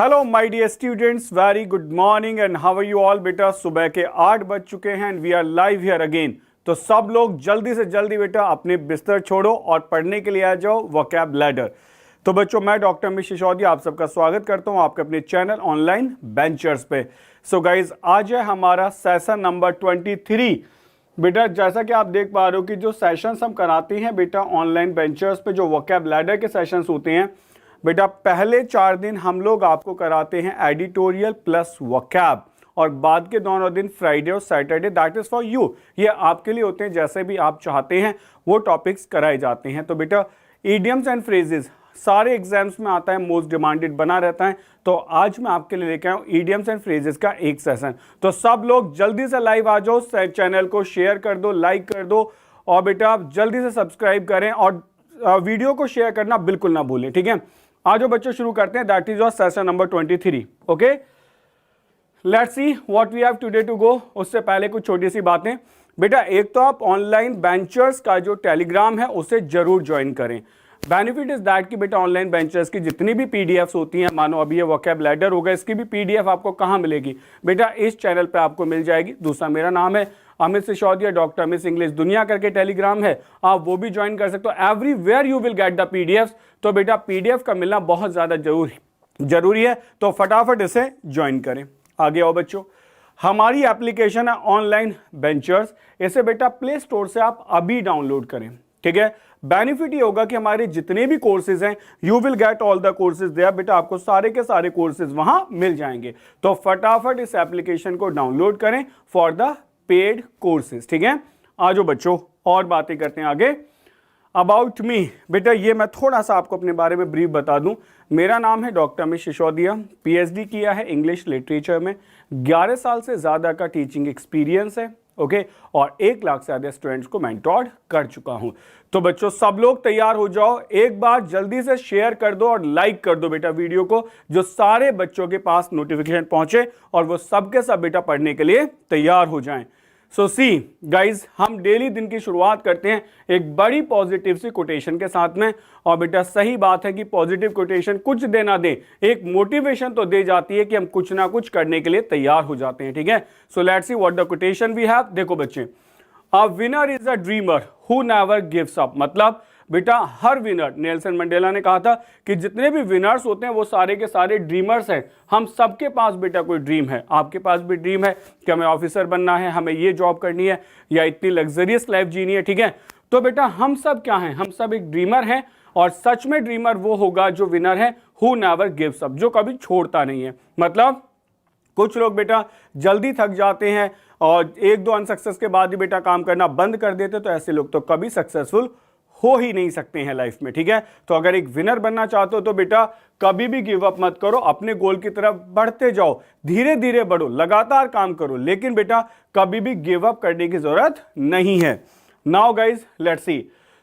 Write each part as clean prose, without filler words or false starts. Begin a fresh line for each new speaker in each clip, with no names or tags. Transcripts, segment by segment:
Hello my dear students, very good morning and how are you all. बेटा सुबह के 8 बज चुके हैं and we are live here again. तो सब लोग जल्दी से जल्दी बेटा अपने बिस्तर छोड़ो और पढ़ने के लिए आ जाओ वोकैब लैडर। तो बच्चों, मैं डॉक्टर अमित सिसोदिया आप सबका स्वागत करता हूं आपके अपने चैनल ऑनलाइन बेंचर्स पे। सो गाइज, आज है हमारा सेशन नंबर 23। बेटा जैसा कि आप देख पा रहे हो कि जो सेशंस हम कराते हैं बेटा ऑनलाइन बेंचर्स पे, जो वोकैब लैडर के सेशंस होते हैं बेटा, पहले 4 दिन हम लोग आपको कराते हैं एडिटोरियल प्लस वोकैब, और बाद के दोनों दिन फ्राइडे और Saturday that is for you, ये आपके लिए होते हैं। जैसे भी आप चाहते हैं वो टॉपिक्स कराए जाते हैं। तो बेटा इडियम्स एंड फ्रेजेस सारे एग्जाम्स में आता है, मोस्ट डिमांडेड बना रहता है। तो आज मैं आपके लिए लेके आऊँ इडियम्स एंड फ्रेजेस का एक सेशन। तो सब लोग जल्दी से लाइव आ जाओ, चैनल को शेयर कर दो, लाइक कर दो, और बेटा आप जल्दी से सब्सक्राइब करें और वीडियो को शेयर करना बिल्कुल ना भूलें, ठीक है। आज जो बच्चों शुरू करते हैं, that is your session number 23। Okay, let's see what we have today to go. उससे पहले कुछ छोटी सी बातें बेटा। एक तो आप ऑनलाइन बेंचर्स का जो टेलीग्राम है उसे जरूर ज्वाइन करें। बेनिफिट इज दैट कि बेटा ऑनलाइन बेंचर्स की जितनी भी पीडीएफ्स होती हैं, मानो अभी ये वोकैब लैडर होगा, इसकी भी पीडीएफ आपको कहाँ मिलेगी बेटा? इस चैनल पे आपको मिल जाएगी। दूसरा, मेरा नाम है अमित सिसोदिया, डॉक्टर अमित इंग्लिश दुनिया करके टेलीग्राम है, आप वो भी ज्वाइन कर सकते हो। Everywhere you will get the PDF. तो बेटा पीडीएफ का मिलना बहुत ज्यादा जरूरी है, तो फटाफट इसे ज्वाइन करें। आगे आओ बच्चों, हमारी एप्लीकेशन है ऑनलाइन बेंचर्स। इसे बेटा प्ले स्टोर से आप अभी डाउनलोड करें, ठीक है। बेनिफिट ये होगा कि हमारे जितने भी कोर्सेज हैं, you will get all the courses there. बेटा आपको सारे के सारे कोर्सेज वहां मिल जाएंगे। तो फटाफट इस एप्लीकेशन को डाउनलोड करें फॉर द पेड कोर्सेज, ठीक है। आज बच्चों और बातें करते हैं आगे। अबाउट मी बेटा, ये मैं थोड़ा सा आपको अपने बारे में ब्रीफ बता दूं। मेरा नाम है डॉक्टर अमित सिसोदिया, पीएचडी किया है इंग्लिश लिटरेचर में, 11 साल से ज्यादा का टीचिंग एक्सपीरियंस है, ओके, और 1 लाख से ज्यादा स्टूडेंट्स को मेंटोर कर चुका हूं। तो बच्चों सब लोग तैयार हो जाओ, एक बार जल्दी से शेयर कर दो और लाइक कर दो बेटा वीडियो को, जो सारे बच्चों के पास नोटिफिकेशन पहुंचे और वो सबके सब बेटा पढ़ने के लिए तैयार हो जाएं। सो सी गाइज, हम डेली दिन की शुरुआत करते हैं एक बड़ी पॉजिटिव सी कोटेशन के साथ में। और बेटा सही बात है कि पॉजिटिव कोटेशन कुछ दे ना दे, एक मोटिवेशन तो दे जाती है कि हम कुछ ना कुछ करने के लिए तैयार हो जाते हैं, ठीक है। So let's see what the quotation we have. देखो बच्चे, a winner is a dreamer who never gives up. मतलब बेटा हर विनर, नेल्सन मंडेला ने कहा था कि जितने भी विनर्स होते हैं वो सारे के सारे ड्रीमर्स हैं। हम सबके पास बेटा कोई ड्रीम है। आपके पास भी ड्रीम है कि हमें ऑफिसर बनना है, हमें ये जॉब करनी है, या इतनी लग्जरियस लाइफ जीनी है, ठीक है। तो बेटा हम सब क्या हैं? हम सब एक ड्रीमर हैं, और सच में ड्रीमर वो होगा जो विनर है, हु नेवर गिव्स अप, जो कभी छोड़ता नहीं है। मतलब कुछ लोग बेटा जल्दी थक जाते हैं और 1-2 अनसक्सेस के बाद ही बेटा काम करना बंद कर देते, तो ऐसे लोग तो कभी सक्सेसफुल हो ही नहीं सकते हैं लाइफ में, ठीक है। तो अगर एक विनर बनना चाहते हो तो बेटा कभी भी गिव अप मत करो, अपने गोल की तरफ बढ़ते जाओ, धीरे धीरे बढ़ो, लगातार काम करो, लेकिन बेटा कभी भी गिव अप करने की जरूरत नहीं है। Now guys let's see.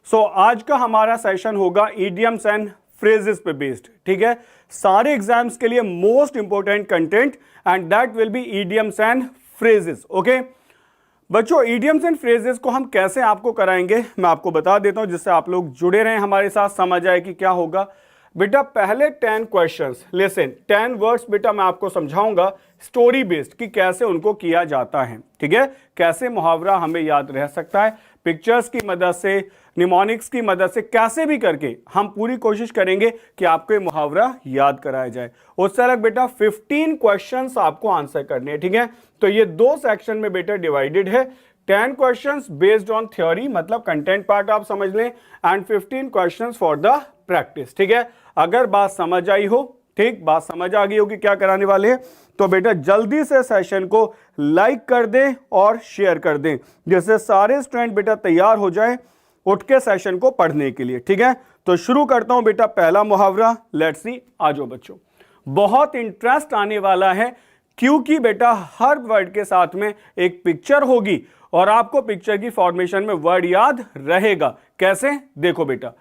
So आज का हमारा सेशन होगा इडियम्स एंड फ्रेजेस पे बेस्ड, ठीक है। सारे एग्जाम्स के लिए most important content and that will be idioms and phrases, okay. बच्चों इडियम्स एंड फ्रेजेस को हम कैसे आपको कराएंगे मैं आपको बता देता हूं, जिससे आप लोग जुड़े रहें हमारे साथ, समझ आए कि क्या होगा। बेटा पहले 10 क्वेश्चंस, लेसन 10 वर्ड्स बेटा मैं आपको समझाऊंगा स्टोरी बेस्ड कि कैसे उनको किया जाता है, ठीक है। कैसे मुहावरा हमें याद रह सकता है, पिक्चर्स की मदद से, निमोनिक्स की मदद से, कैसे भी करके हम पूरी कोशिश करेंगे कि आपको ये मुहावरा याद कराया जाए। उससे अलग बेटा 15 क्वेश्चंस आपको आंसर करने हैं, ठीक है। तो ये 2 सेक्शन में बेटा डिवाइडेड है। 10 क्वेश्चंस बेस्ड ऑन थ्योरी, मतलब कंटेंट पार्ट आप समझ लें, and 15 questions for the practice, ठीक है। अगर बात समझ आई हो, ठीक, बात समझ आ गई हो कि क्या कराने वाले हैं, तो बेटा जल्दी से सेशन को लाइक कर दें और शेयर कर दें, जिससे सारे स्टूडेंट बेटा तैयार हो जाएं उठ के सेशन को पढ़ने के लिए, ठीक है। तो शुरू करता हूं बेटा पहला मुहावरा, लेट्स सी। आ जाओ बच्चों, बहुत इंटरेस्ट आने वाला है क्योंकि बेटा हर वर्ड के साथ में एक पिक्चर होगी और आपको पिक्चर की फॉर्मेशन में वर्ड याद रहेगा। कैसे? देखो बेटा,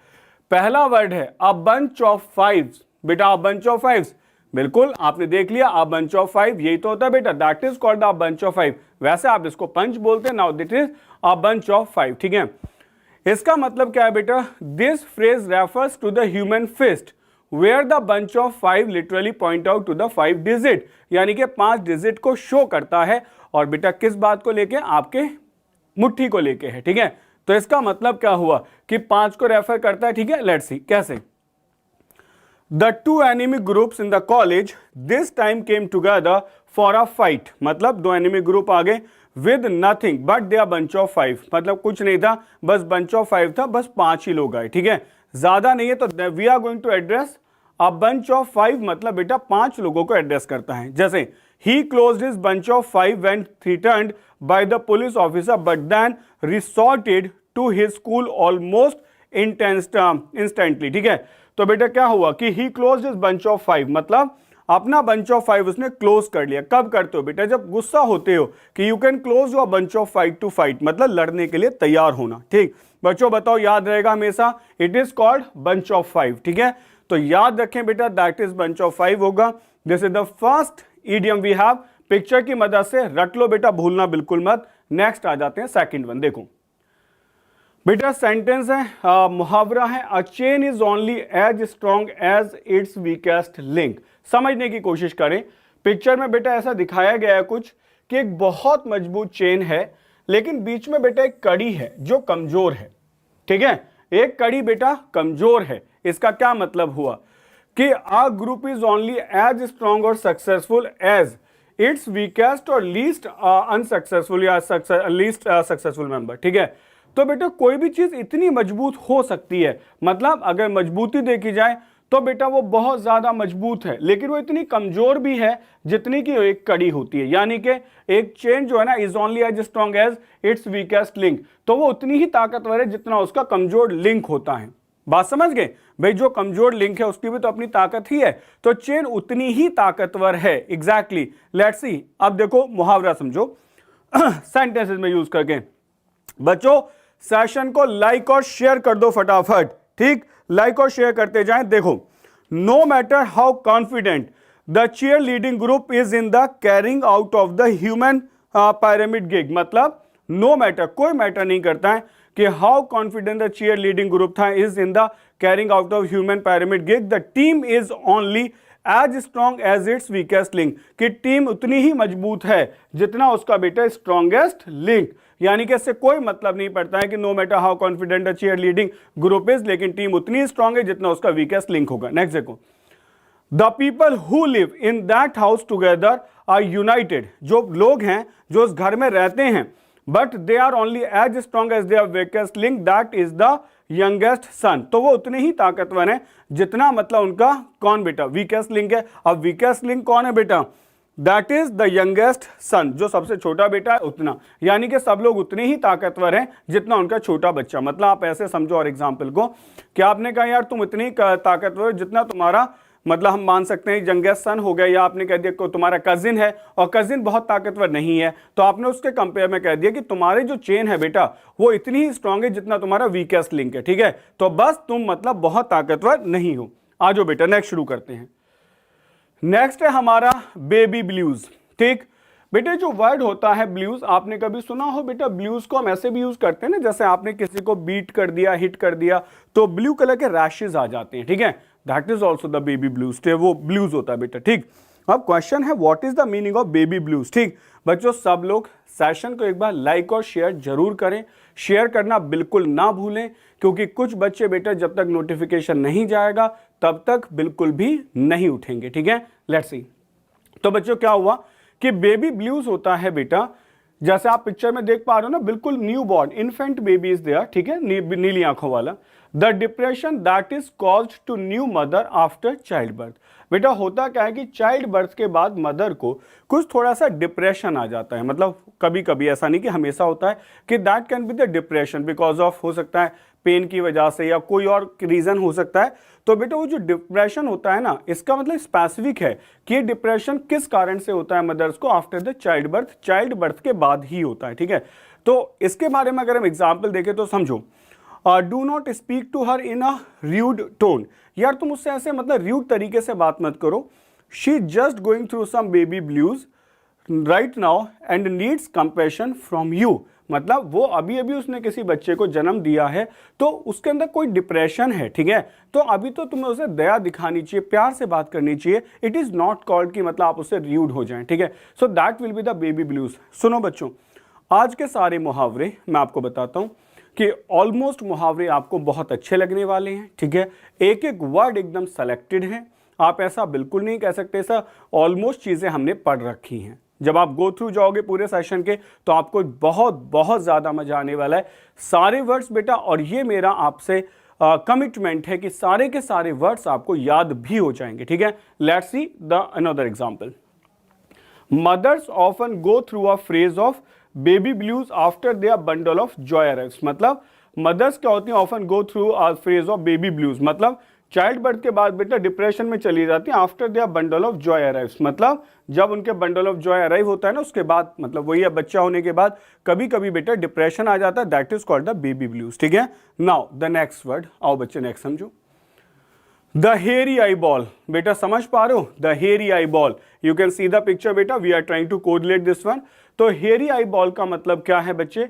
पहला वर्ड है अ बंच ऑफ फाइव्स। बेटा अ बंच ऑफ फाइव्स, बिल्कुल आपने देख लिया, अ बंच ऑफ 5 यही तो होता है बेटा, that is called a bunch of 5। वैसे आप इसको पंच बोलते हैं, now that is a bunch of 5, ठीक है। इसका मतलब क्या है बेटा? This phrase refers to the human fist where the bunch of 5 literally point out to the 5 digit, यानी कि 5 डिजिट को शो करता है। और बेटा किस बात को लेके, आपके मुट्ठी को लेके है, ठीक है। तो इसका मतलब क्या हुआ कि 5 को रेफर करता है, ठीक है। लेट्स सी कैसे। The two enemy groups in the college this time came together for a fight, मतलब दो enemy group आ गए with nothing but they are bunch of 5, मतलब कुछ नहीं था, बस bunch of 5 था, बस 5 ही लोग आए, ठीक है, ज्यादा नहीं है। तो we are going to address a bunch of 5, मतलब बेटा 5 लोगों को एड्रेस करता है। जैसे he closed his bunch of 5 when threatened by the police officer but then resorted to his school almost instantly, ठीक है। तो बेटा क्या हुआ कि ही क्लोज इज बंच ऑफ 5, मतलब अपना बंच ऑफ 5 उसने क्लोज कर लिया। कब करते हो बेटा, जब गुस्सा होते हो कि you can close your bunch of 5 to fight, मतलब लड़ने के लिए तैयार होना, ठीक। बच्चों बताओ, याद रहेगा हमेशा, it is called bunch of 5, ठीक है। तो याद रखें बेटा, दैट इज बंच ऑफ 5 होगा। This is the first idiom we have. Picture की मदद से रट लो बेटा, भूलना बिल्कुल मत। नेक्स्ट आ जाते हैं सेकंड वन। देखो बेटा सेंटेंस है, मुहावरा है, a chain is only as strong as its weakest link. समझने की कोशिश करें। पिक्चर में बेटा ऐसा दिखाया गया है कुछ कि एक बहुत मजबूत चेन है, लेकिन बीच में बेटा एक कड़ी है जो कमजोर है, ठीक है। एक कड़ी बेटा कमजोर है। इसका क्या मतलब हुआ कि a group is only as strong और सक्सेसफुल एज इट्स वीकेस्ट और लीस्ट अनसक्सेसफुल या लीस्ट सक्सेसफुल मेंबर, ठीक है। तो बेटा कोई भी चीज इतनी मजबूत हो सकती है, मतलब अगर मजबूती देखी जाए तो बेटा वो बहुत ज्यादा मजबूत है, लेकिन वो इतनी कमजोर भी है जितनी की एक कड़ी होती है। यानी कि एक चेन जो है ना, is only as strong as its weakest link, तो वो उतनी ही ताकतवर है जितना उसका कमजोर लिंक होता है। बात समझ गए भाई, जो कमजोर लिंक है उसकी भी तो अपनी ताकत ही है, तो चेन उतनी ही ताकतवर है। एग्जैक्टली। लेट्स सी, अब देखो मुहावरा समझो सेंटेंसेस में यूज करके। बच्चों सेशन को लाइक और शेयर कर दो फटाफट, ठीक, लाइक और शेयर करते जाएं। देखो, no matter how confident the cheerleading group is in the carrying out of the human pyramid gig, मतलब नो मैटर, कोई मैटर नहीं करता है कि how confident the cheerleading group था is in the carrying out of human pyramid gig, the team is only as strong as its weakest link, कि team उतनी ही मजबूत है जितना उसका बेटा स्ट्रॉन्गेस्ट लिंक। यानी कि इससे कोई मतलब नहीं पड़ता है कि no matter how confident a cheerleading group is, लेकिन टीम उतनी स्ट्रॉन्ग है जितना उसका वीकेस्ट लिंक होगा। नेक्स्ट देखो, the people who live in that house together are united, जो लोग हैं जो उस घर में रहते हैं, but they are only as strong as their weakest link, that is the youngest son, तो वो उतने ही ताकतवर हैं जितना मतलब उनका कौन बेटा वीकेस्ट लिंक है। अब वीकेस्ट लिंक कौन है बेटा, दैट इज द यंगेस्ट सन, जो सबसे छोटा बेटा है उतना, यानी कि सब लोग उतने ही ताकतवर हैं जितना उनका छोटा बच्चा। मतलब आप ऐसे समझो और एग्जाम्पल को, कि आपने कहा यार तुम इतनी ताकतवर जितना तुम्हारा, मतलब हम मान सकते हैं यंगेस्ट सन हो गया, या आपने कह दिया तुम्हारा कजिन है और कजिन बहुत ताकतवर नहीं है, तो आपने उसके कंपेयर में कह दिया कि तुम्हारी जो चेन है बेटा वो इतनी ही स्ट्रांग है जितना तुम्हारा वीकेस्ट लिंक है, ठीक है। तो बस तुम मतलब बहुत ताकतवर नहीं हो। आ जाओ बेटा नेक्स्ट शुरू करते हैं। नेक्स्ट है हमारा बेबी ब्लूज, ठीक। बेटे जो वर्ड होता है ब्लूज, आपने कभी सुना हो बेटा, ब्लूज को हम ऐसे भी यूज करते हैं ना, जैसे आपने किसी को बीट कर दिया, हिट कर दिया, तो ब्लू कलर के रैशेज आ जाते हैं, ठीक है। That is also the baby blues, वो ब्लूज होता है बेटा, ठीक। अब क्वेश्चन है what is the meaning of baby blues, ठीक। बच्चों सब लोग सेशन को एक बार लाइक और शेयर जरूर करें, शेयर करना बिल्कुल ना भूलें, क्योंकि कुछ बच्चे बेटा जब तक नोटिफिकेशन नहीं जाएगा तब तक बिल्कुल भी नहीं उठेंगे, ठीक है। लेट्स सी, तो बच्चों क्या हुआ कि बेबी ब्लूज होता है बेटा, जैसे आप पिक्चर में देख पा रहे हो ना, बिल्कुल newborn infant baby is there, ठीक है, नीली आंखों वाला। The depression that is caused to new mother after childbirth, बेटा होता क्या है कि चाइल्ड बर्थ के बाद मदर को कुछ थोड़ा सा डिप्रेशन आ जाता है, मतलब कभी कभी, ऐसा नहीं कि हमेशा होता है, कि that can be the depression because of, हो सकता है पेन की वजह से या कोई और रीजन हो सकता है। तो बेटा वो जो डिप्रेशन होता है ना, इसका मतलब स्पेसिफिक है कि ये डिप्रेशन किस कारण से होता है मदर्स को after the child birth, child birth के बाद ही होता है, ठीक है। तो इसके बारे में अगर हम एग्जाम्पल देखें तो समझो, do not speak to her in a rude tone, यार तुम उससे ऐसे मतलब र्यूड तरीके से बात मत करो। She just going through some baby blues right now and needs compassion from you, मतलब वो अभी अभी उसने किसी बच्चे को जन्म दिया है तो उसके अंदर कोई डिप्रेशन है, ठीक है, तो अभी तो तुम्हें उसे दया दिखानी चाहिए, प्यार से बात करनी चाहिए। इट इज नॉट कॉल्ड कि मतलब आप उससे र्यूड हो जाएं, ठीक है। So that will be the baby blues. सुनो बच्चों, आज के सारे मुहावरे मैं आपको बताता हूं कि ऑलमोस्ट मुहावरे आपको बहुत अच्छे लगने वाले हैं, ठीक है। एक एक वर्ड एकदम सेलेक्टेड है, आप ऐसा बिल्कुल नहीं कह सकते सर ऑलमोस्ट चीजें हमने पढ़ रखी हैं। जब आप गो थ्रू जाओगे पूरे सेशन के तो आपको बहुत बहुत ज्यादा मजा आने वाला है। सारे वर्ड्स बेटा, और ये मेरा आपसे कमिटमेंट है कि सारे के सारे वर्ड्स आपको याद भी हो जाएंगे, ठीक है। Let's see the another example. Mothers often go through a phrase of baby blues after their bundle of joy arrives. मतलब मदर्स क्या होती हैं, often go through a phrase of baby blues, मतलब चाइल्ड बर्थ के बाद बेटा depression में चली जाती है after their bundle of joy arrives. मतलब जब उनके बंडल ऑफ जॉय अराइव होता है ना उसके बाद, मतलब वही है बच्चा होने के बाद कभी कभी बेटा डिप्रेशन आ जाता है, that is called the baby blues, ठीक है। नाउ द नेक्स्ट वर्ड, आओ बच्चे नेक्स्ट समझो। द हेयरी आई बॉल, बेटा समझ पा रहे हो, the hairy eyeball, you can see the picture बेटा, we are trying to correlate this one. तो हेयरी आई बॉल का मतलब क्या है बच्चे,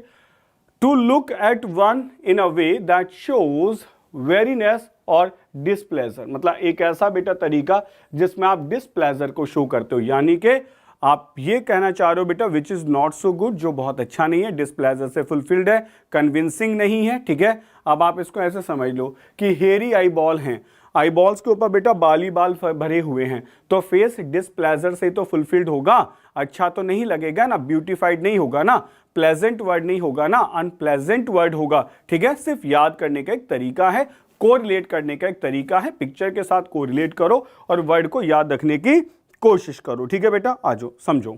to look at one in a way that shows weariness और डिसप्लेजर। मतलब एक ऐसा बेटा तरीका जिसमें आप डिसप्लेजर को शो करते हो, यानी कि आप ये कहना चाह रहे हो बेटा which is not so good, जो बहुत अच्छा नहीं है, डिसप्लेजर से फुलफिल्ड है, कन्विंसिंग नहीं है, ठीक है। अब आप इसको ऐसे समझ लो कि हेयरी आई बॉल हैं, आई बॉल्स के ऊपर बेटा बाली बाल भरे हुए हैं, तो फेस डिसप्लेजर से तो फुलफिल्ड होगा, अच्छा तो नहीं लगेगा ना, ब्यूटीफाइड नहीं होगा ना, प्लेजेंट वर्ड नहीं होगा ना, अनप्लेजेंट वर्ड होगा, ठीक है। सिर्फ याद करने का एक तरीका है, कोरिलेट करने का एक तरीका है, पिक्चर के साथ कोरिलेट करो और वर्ड को याद रखने की कोशिश करो, ठीक है बेटा। आ जाओ समझो।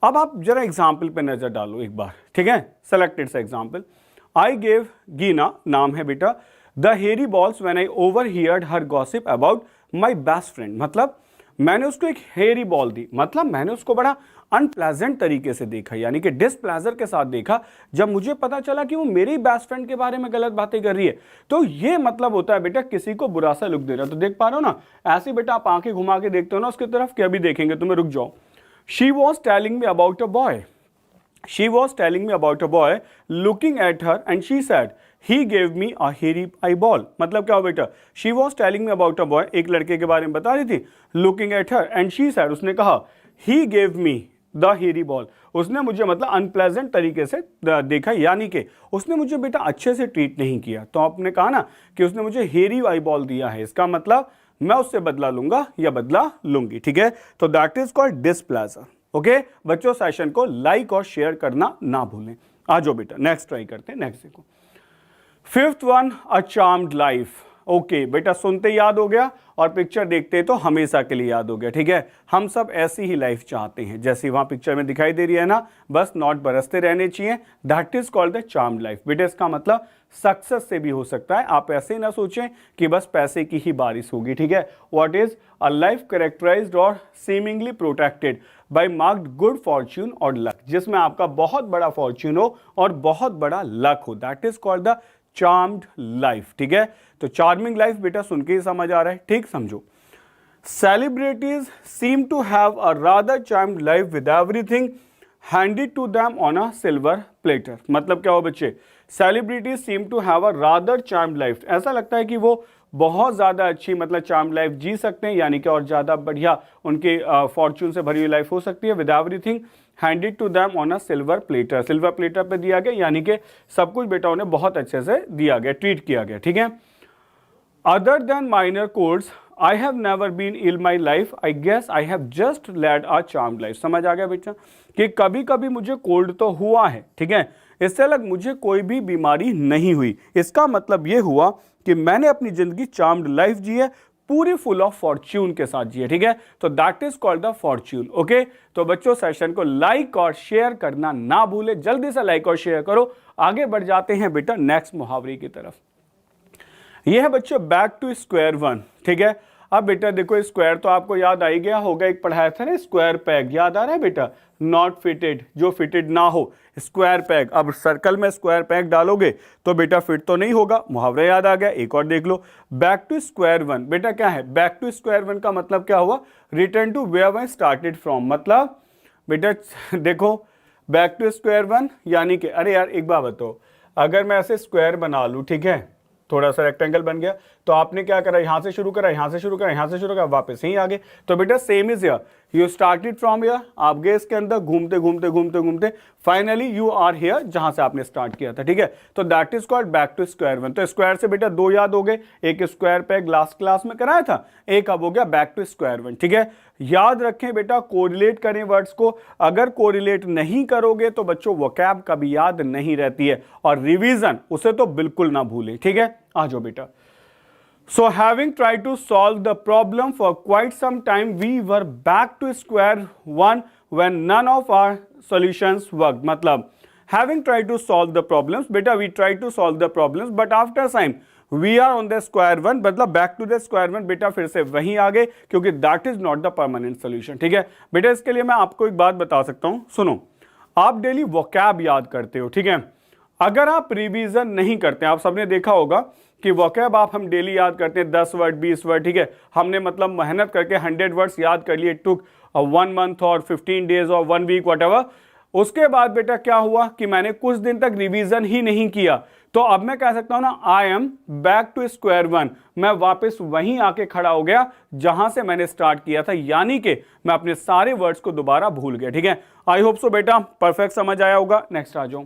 अब आप जरा एग्जाम्पल पे नजर डालो एक बार, ठीक है। सेलेक्टेड सा एग्जाम्पल, आई गेव गीना, नाम है बेटा, the hairy balls when I overheard her gossip about my best friend. मतलब मैंने उसको एक हेयरी बॉल दी, मतलब मैंने उसको बड़ा अनप्लेजेंट तरीके से देखा, यानी कि डिसप्लेजर के साथ देखा, जब मुझे पता चला कि वो मेरी बेस्ट फ्रेंड के बारे में गलत बातें कर रही है। तो ये मतलब होता है बेटा किसी को बुरा सा लुक दे रहा है। तो देख पा रहे हो ना, ऐसे बेटा आप आंखें घुमा के देखते हो ना उसकी तरफ, क्या भी देखेंगे तुम्हें, रुक जाओ। She was telling me about a boy, she was telling me about a boy looking at her and she said he gave me a hairy eyeball। मतलब क्या हो बेटा, she was telling me about a boy, एक लड़के के बारे में बता रही थी, looking at her and she said, उसने कहा he gave me the hairy ball, उसने मुझे मतलब अनप्लेजेंट तरीके से देखा, यानी कि उसने मुझे बेटा अच्छे से ट्रीट नहीं किया। तो आपने कहा ना कि उसने मुझे हेरी आई बॉल दिया है, इसका मतलब मैं उससे बदला लूंगा या बदला लूंगी, ठीक है। तो that is called displeasure. Okay बच्चों, सेशन को लाइक और शेयर करना ना भूलें। आ जाओ बेटा नेक्स्ट ट्राई करते हैं, नेक्स्ट देखो। फिफ्थ वन, अ चार्म्ड लाइफ। ओके बेटा, सुनते याद हो गया और पिक्चर देखते तो हमेशा के लिए याद हो गया, ठीक है। हम सब ऐसी ही लाइफ चाहते हैं जैसी वहां पिक्चर में दिखाई दे रही है ना, बस नॉट बरसते रहने चाहिए, that is called the charmed life. बेटा इसका मतलब सक्सेस से भी हो सकता है, आप ऐसे ही ना सोचें कि बस पैसे की ही बारिश होगी, ठीक है। What is a life characterized और seemingly protected by marked good fortune और लक, जिसमें आपका बहुत बड़ा फॉर्च्यून हो और बहुत बड़ा लक हो, that is called the charmed life, ठीक है। तो चार्मिंग लाइफ बेटा सुन के ही समझ आ रहा है, ठीक समझो। Celebrities seem to have a rather charmed life with everything handed to them on a silver platter. मतलब क्या हो बच्चे, celebrities seem to have a rather charmed life, ऐसा लगता है कि वो बहुत ज़्यादा अच्छी मतलब चार्म लाइफ जी सकते हैं, यानी कि और ज़्यादा बढ़िया उनके फॉर्च्यून से भरी हुई लाइफ हो सकती है। With everything handed to them on a silver platter, silver platter पे दिया गया, यानी कि सब कुछ बेटा उन्हें बहुत अच्छे से दिया गया, ट्रीट किया गया, ठीक है। Other than minor colds I have never been ill my life, I guess I have just led a charmed life. समझ आ गया बेटा कि कभी कभी मुझे कोल्ड तो हुआ है, ठीक है, इससे अलग मुझे कोई भी बीमारी नहीं हुई। इसका मतलब यह हुआ कि मैंने अपनी जिंदगी चार्म्ड लाइफ जी है, पूरी फुल ऑफ फॉर्च्यून के साथ जी है, ठीक है। तो that is called the Fortune. Okay तो बच्चों सेशन को लाइक और शेयर करना ना भूले, जल्दी से लाइक और शेयर करो। आगे बढ़ जाते हैं बेटा नेक्स्ट मुहावरे की तरफ। यह है बच्चों बैक टू स्क्वायर वन, ठीक है। अब बेटा देखो स्क्वायर तो आपको याद आ ही गया होगा, एक पढ़ाया था ना स्क्वायर पैग, याद आ रहा है बेटा, नॉट फिटेड, जो फिटेड ना हो, स्क्वायर पैग। अब सर्कल में स्क्वायर पैग डालोगे तो बेटा फिट तो नहीं होगा, मुहावरा याद आ गया। एक और देख लो, बैक टू स्क्वायर वन, बेटा क्या है बैक टू स्क्वायर वन का मतलब क्या हुआ, return to where one started from. मतलब बेटा देखो बैक टू स्क्वायर वन, यानी कि अरे यार एक बात बताओ, अगर मैं ऐसे स्क्वायर बना लूं, ठीक है, थोड़ा सा रेक्टेंगल बन गया, तो आपने क्या करा, यहां से शुरू करा, यहां से शुरू करा, यहां से शुरू करा, वापस यहीं आ गए। तो बेटा same is here, you started from here, आप गए इसके अंदर घूमते घूमते घूमते घूमते फाइनली यू आर हियर जहां से आपने स्टार्ट किया था, ठीक है। तो that is called back to square one. तो स्क्वायर से बेटा दो याद हो गए, एक स्क्वायर पे लास्ट क्लास में कराया था, एक अब हो गया बैक टू स्क्वायर वन, ठीक है। याद रखें बेटा, कोरिलेट करें वर्ड्स को, अगर कोरिलेट नहीं करोगे तो बच्चों वोकैब कभी याद नहीं रहती है, और रिवीजन उसे तो बिल्कुल ना भूलें, ठीक है। आ जाओ बेटा। So having tried to solve the problem for quite some time, we were back to square one when none of our solutions worked. मतलब having tried to solve the problems, बेटा we tried to solve the problems, but after time we are on the square one, मतलब back to the square one, बेटा फिर से वहीं आ गए, क्योंकि that is not the permanent solution, ठीक है। बेटा इसके लिए मैं आपको एक बात बता सकता हूं, सुनो, आप डेली वोकैब याद करते हो, ठीक है। अगर आप रिवीजन नहीं करते, आप सबने देखा होगा कि वोकैब आप हम डेली याद करते हैं 10 वर्ड 20 वर्ड, ठीक है, हमने मतलब मेहनत करके 100 वर्ड्स याद कर लिए, टुक 1 मंथ और 15 डेज और 1 वीक व्हाटएवर। उसके बाद बेटा क्या हुआ कि मैंने कुछ दिन तक रिवीजन ही नहीं किया, तो अब मैं कह सकता हूं ना, I am back to square one, मैं वापस वहीं आके खड़ा हो गया जहां से मैंने स्टार्ट किया था, यानी कि मैं अपने सारे वर्ड्स को दोबारा भूल गया, ठीक है। आई होप सो बेटा परफेक्ट समझ आया होगा। नेक्स्ट आ जाओ।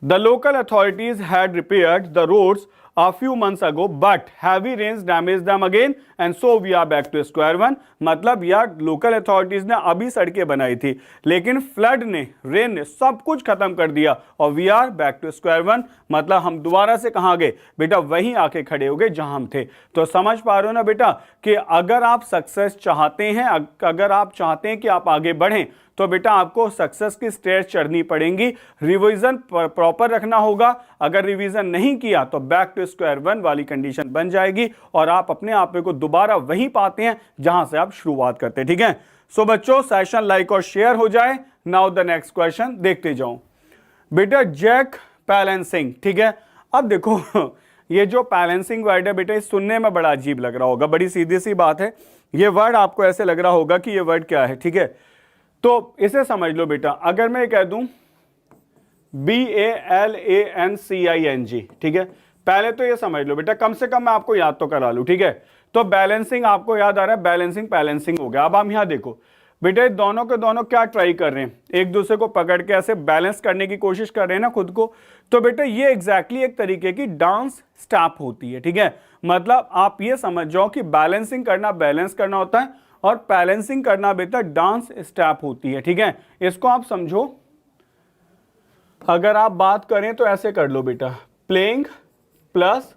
The local authorities had repaired the roads a few months ago, but heavy rains damaged them again, and so we are back to square one. मतलब यार लोकल अथॉरिटीज ने अभी सड़कें बनाई थी, लेकिन फ्लड ने, रेन ने सब कुछ खत्म कर दिया, और we are back to square one, मतलब हम दोबारा से कहां गए बेटा, वहीं आके खड़े हो गए जहां हम थे। तो समझ पा रहे हो ना बेटा कि अगर आप सक्सेस चाहते हैं, अगर आप चाहते हैं कि आप आगे बढ़ें, तो बेटा आपको सक्सेस की स्टेज चढ़नी पड़ेंगी, रिवीजन प्रॉपर रखना होगा। अगर रिवीजन नहीं किया तो बैक टू स्क्वायर वन वाली कंडीशन बन जाएगी, और आप अपने आप को दोबारा वहीं पाते हैं जहां से आप शुरुआत करते हैं, ठीक है। सो बच्चों सेशन लाइक और शेयर हो जाए। नाउ द नेक्स्ट क्वेश्चन देखते जाओ बेटा, जैक बैलेंसिंग, ठीक है। अब देखो ये जो बैलेंसिंग वर्ड है बेटा, ये सुनने में बड़ा अजीब लग रहा होगा, बड़ी सीधी सी बात है, ये वर्ड आपको ऐसे लग रहा होगा कि ये वर्ड क्या है, ठीक है। तो इसे समझ लो बेटा, अगर मैं कह दूं BALANCING, ठीक है, पहले तो ये समझ लो बेटा, कम से कम मैं आपको याद तो करा लूं, ठीक है। तो बैलेंसिंग आपको याद आ रहा है, बैलेंसिंग बैलेंसिंग हो गया। अब हम यहां देखो बेटा, दोनों के दोनों क्या ट्राई कर रहे हैं, एक दूसरे को पकड़ के ऐसे बैलेंस करने की कोशिश कर रहे हैं ना खुद को। तो बेटा ये एग्जैक्टली एक तरीके की डांस स्टेप होती है, ठीक है। मतलब आप ये समझ जाओ कि बैलेंसिंग करना बैलेंस करना होता है, और बैलेंसिंग करना बेटा डांस स्टेप होती है, ठीक है। इसको आप समझो, अगर आप बात करें तो ऐसे कर लो बेटा, प्लेइंग प्लस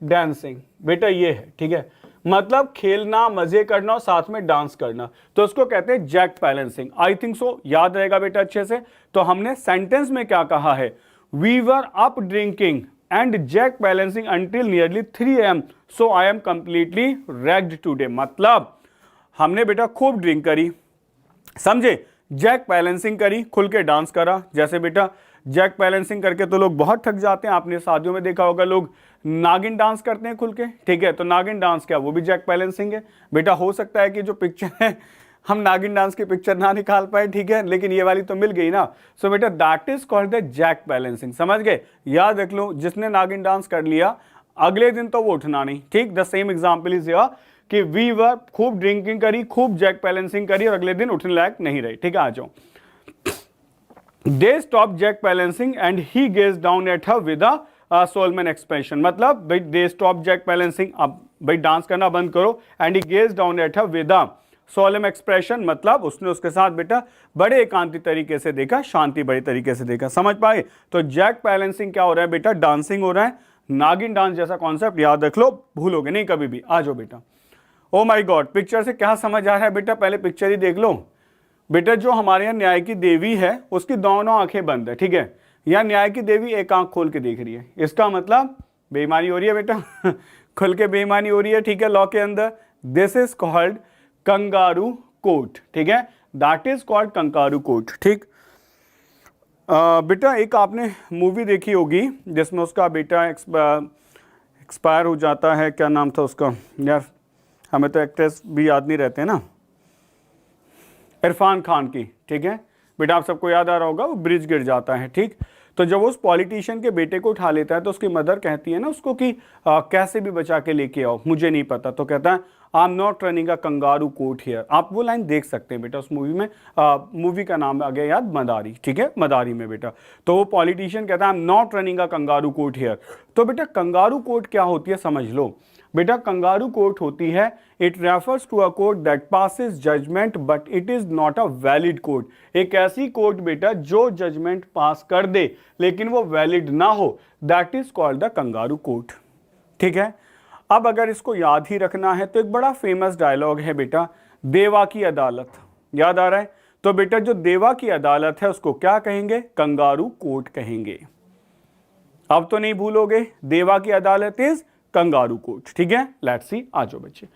डांसिंग, बेटा ये है, ठीक है। मतलब खेलना, मजे करना और साथ में डांस करना, तो उसको कहते हैं jack balancing. I think so याद रहेगा बेटा अच्छे से। तो हमने सेंटेंस में क्या कहा है, we were up drinking and jack balancing until nearly 3 AM, so I am completely ragged today. मतलब हमने बेटा खूब ड्रिंक करी, समझे, जैक बैलेंसिंग करी, खुल के डांस करा। जैसे बेटा जैक बैलेंसिंग करके तो लोग बहुत थक जाते हैं, आपने शादियों में देखा होगा लोग नागिन डांस करते हैं खुल के, ठीक है। तो नागिन डांस क्या, वो भी जैक बैलेंसिंग है बेटा। हो सकता है कि जो पिक्चर है हम नागिन डांस की पिक्चर ना निकाल पाए, ठीक है, लेकिन ये वाली तो मिल गई ना। सो बेटा that is called the jack balancing, समझ गए। याद रख लो, जिसने नागिन डांस कर लिया अगले दिन तो वो उठना नहीं, ठीक। The same example is here कि वी वर खूब ड्रिंकिंग करी, खूब जैक बैलेंसिंग करी, और अगले दिन उठने लायक नहीं रही, ठीक है। आ जाओ। They stop jack balancing and he gaze down at her with a solemn expression. मतलब भाई दे स्टॉप जैक बैलेंसिंग, अब भाई डांस करना बंद करो, and he gaze down at her with a solemn expression, मतलब उसने उसके साथ बेटा बड़े एकांती तरीके से देखा, शांति बड़े तरीके से देखा, समझ पाए। तो जैक बैलेंसिंग क्या हो रहा है बेटा, डांसिंग हो रहा है। नागिन डांस जैसा कॉन्सेप्ट याद रख लो, भूलोगे नहीं कभी भी। आ जाओ बेटा। ओ माय गॉड, पिक्चर से क्या समझ आ रहा है बेटा, पहले पिक्चर ही देख लो बेटा। जो हमारे यहाँ न्याय की देवी है उसकी दोनों आंखें बंद है, ठीक है। यहाँ न्याय की देवी एक आंख खोल के देख रही है, इसका मतलब बेईमानी हो रही है बेटा खुल के बेईमानी हो रही है, ठीक है, लॉ के अंदर। This is called kangaroo court, ठीक है, that is called kangaroo court, ठीक। बेटा एक आपने मूवी देखी होगी जिसमें उसका बेटा एक्सपायर हो जाता है, क्या नाम था उसका यार, हमें तो एक्ट्रेस भी याद नहीं रहते ना, इरफान खान की, ठीक है। बेटा आप सबको याद आ रहा होगा, वो ब्रिज गिर जाता है, ठीक। तो जब उस पॉलिटिशियन के बेटे को उठा लेता है तो उसकी मदर कहती है ना उसको कि कैसे भी बचा के लेके आओ, मुझे नहीं पता। तो कहता है I am not running a kangaroo court here. आप वो लाइन देख सकते हैं बेटा उस मूवी में, मूवी का नाम आ गया याद, मदारी, ठीक है, मदारी में बेटा। तो वो पॉलिटिशियन कहता है I am not running a kangaroo court here. तो बेटा कंगारू कोर्ट क्या होती है समझ लो बेटा। कंगारू कोर्ट होती है, it refers to a court that passes judgment but it is not a valid court. एक ऐसी कोर्ट बेटा जो जजमेंट पास कर दे लेकिन वो वैलिड ना हो, that is called the kangaroo court, ठीक है। अब अगर इसको याद ही रखना है तो एक बड़ा फेमस डायलॉग है बेटा, देवा की अदालत, याद आ रहा है? तो बेटा जो देवा की अदालत है उसको क्या कहेंगे? कंगारू कोर्ट कहेंगे। अब तो नहीं भूलोगे, देवा की अदालत इज कंगारू कोर्ट, ठीक है। लेट्स सी, आ जाओ बच्चे।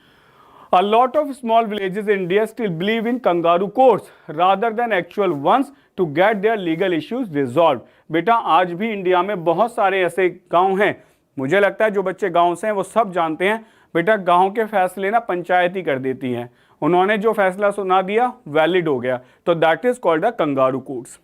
A lot of small villages in India still believe in kangaroo courts rather than actual ones to get their legal issues resolved। बेटा आज भी इंडिया में बहुत सारे ऐसे गांव हैं, मुझे लगता है जो बच्चे गांव से हैं वो सब जानते हैं बेटा, गांव के फैसले ना पंचायत ही कर देती हैं, उन्होंने जो फैसला सुना दिया वैलिड हो गया, तो that is called the kangaroo courts.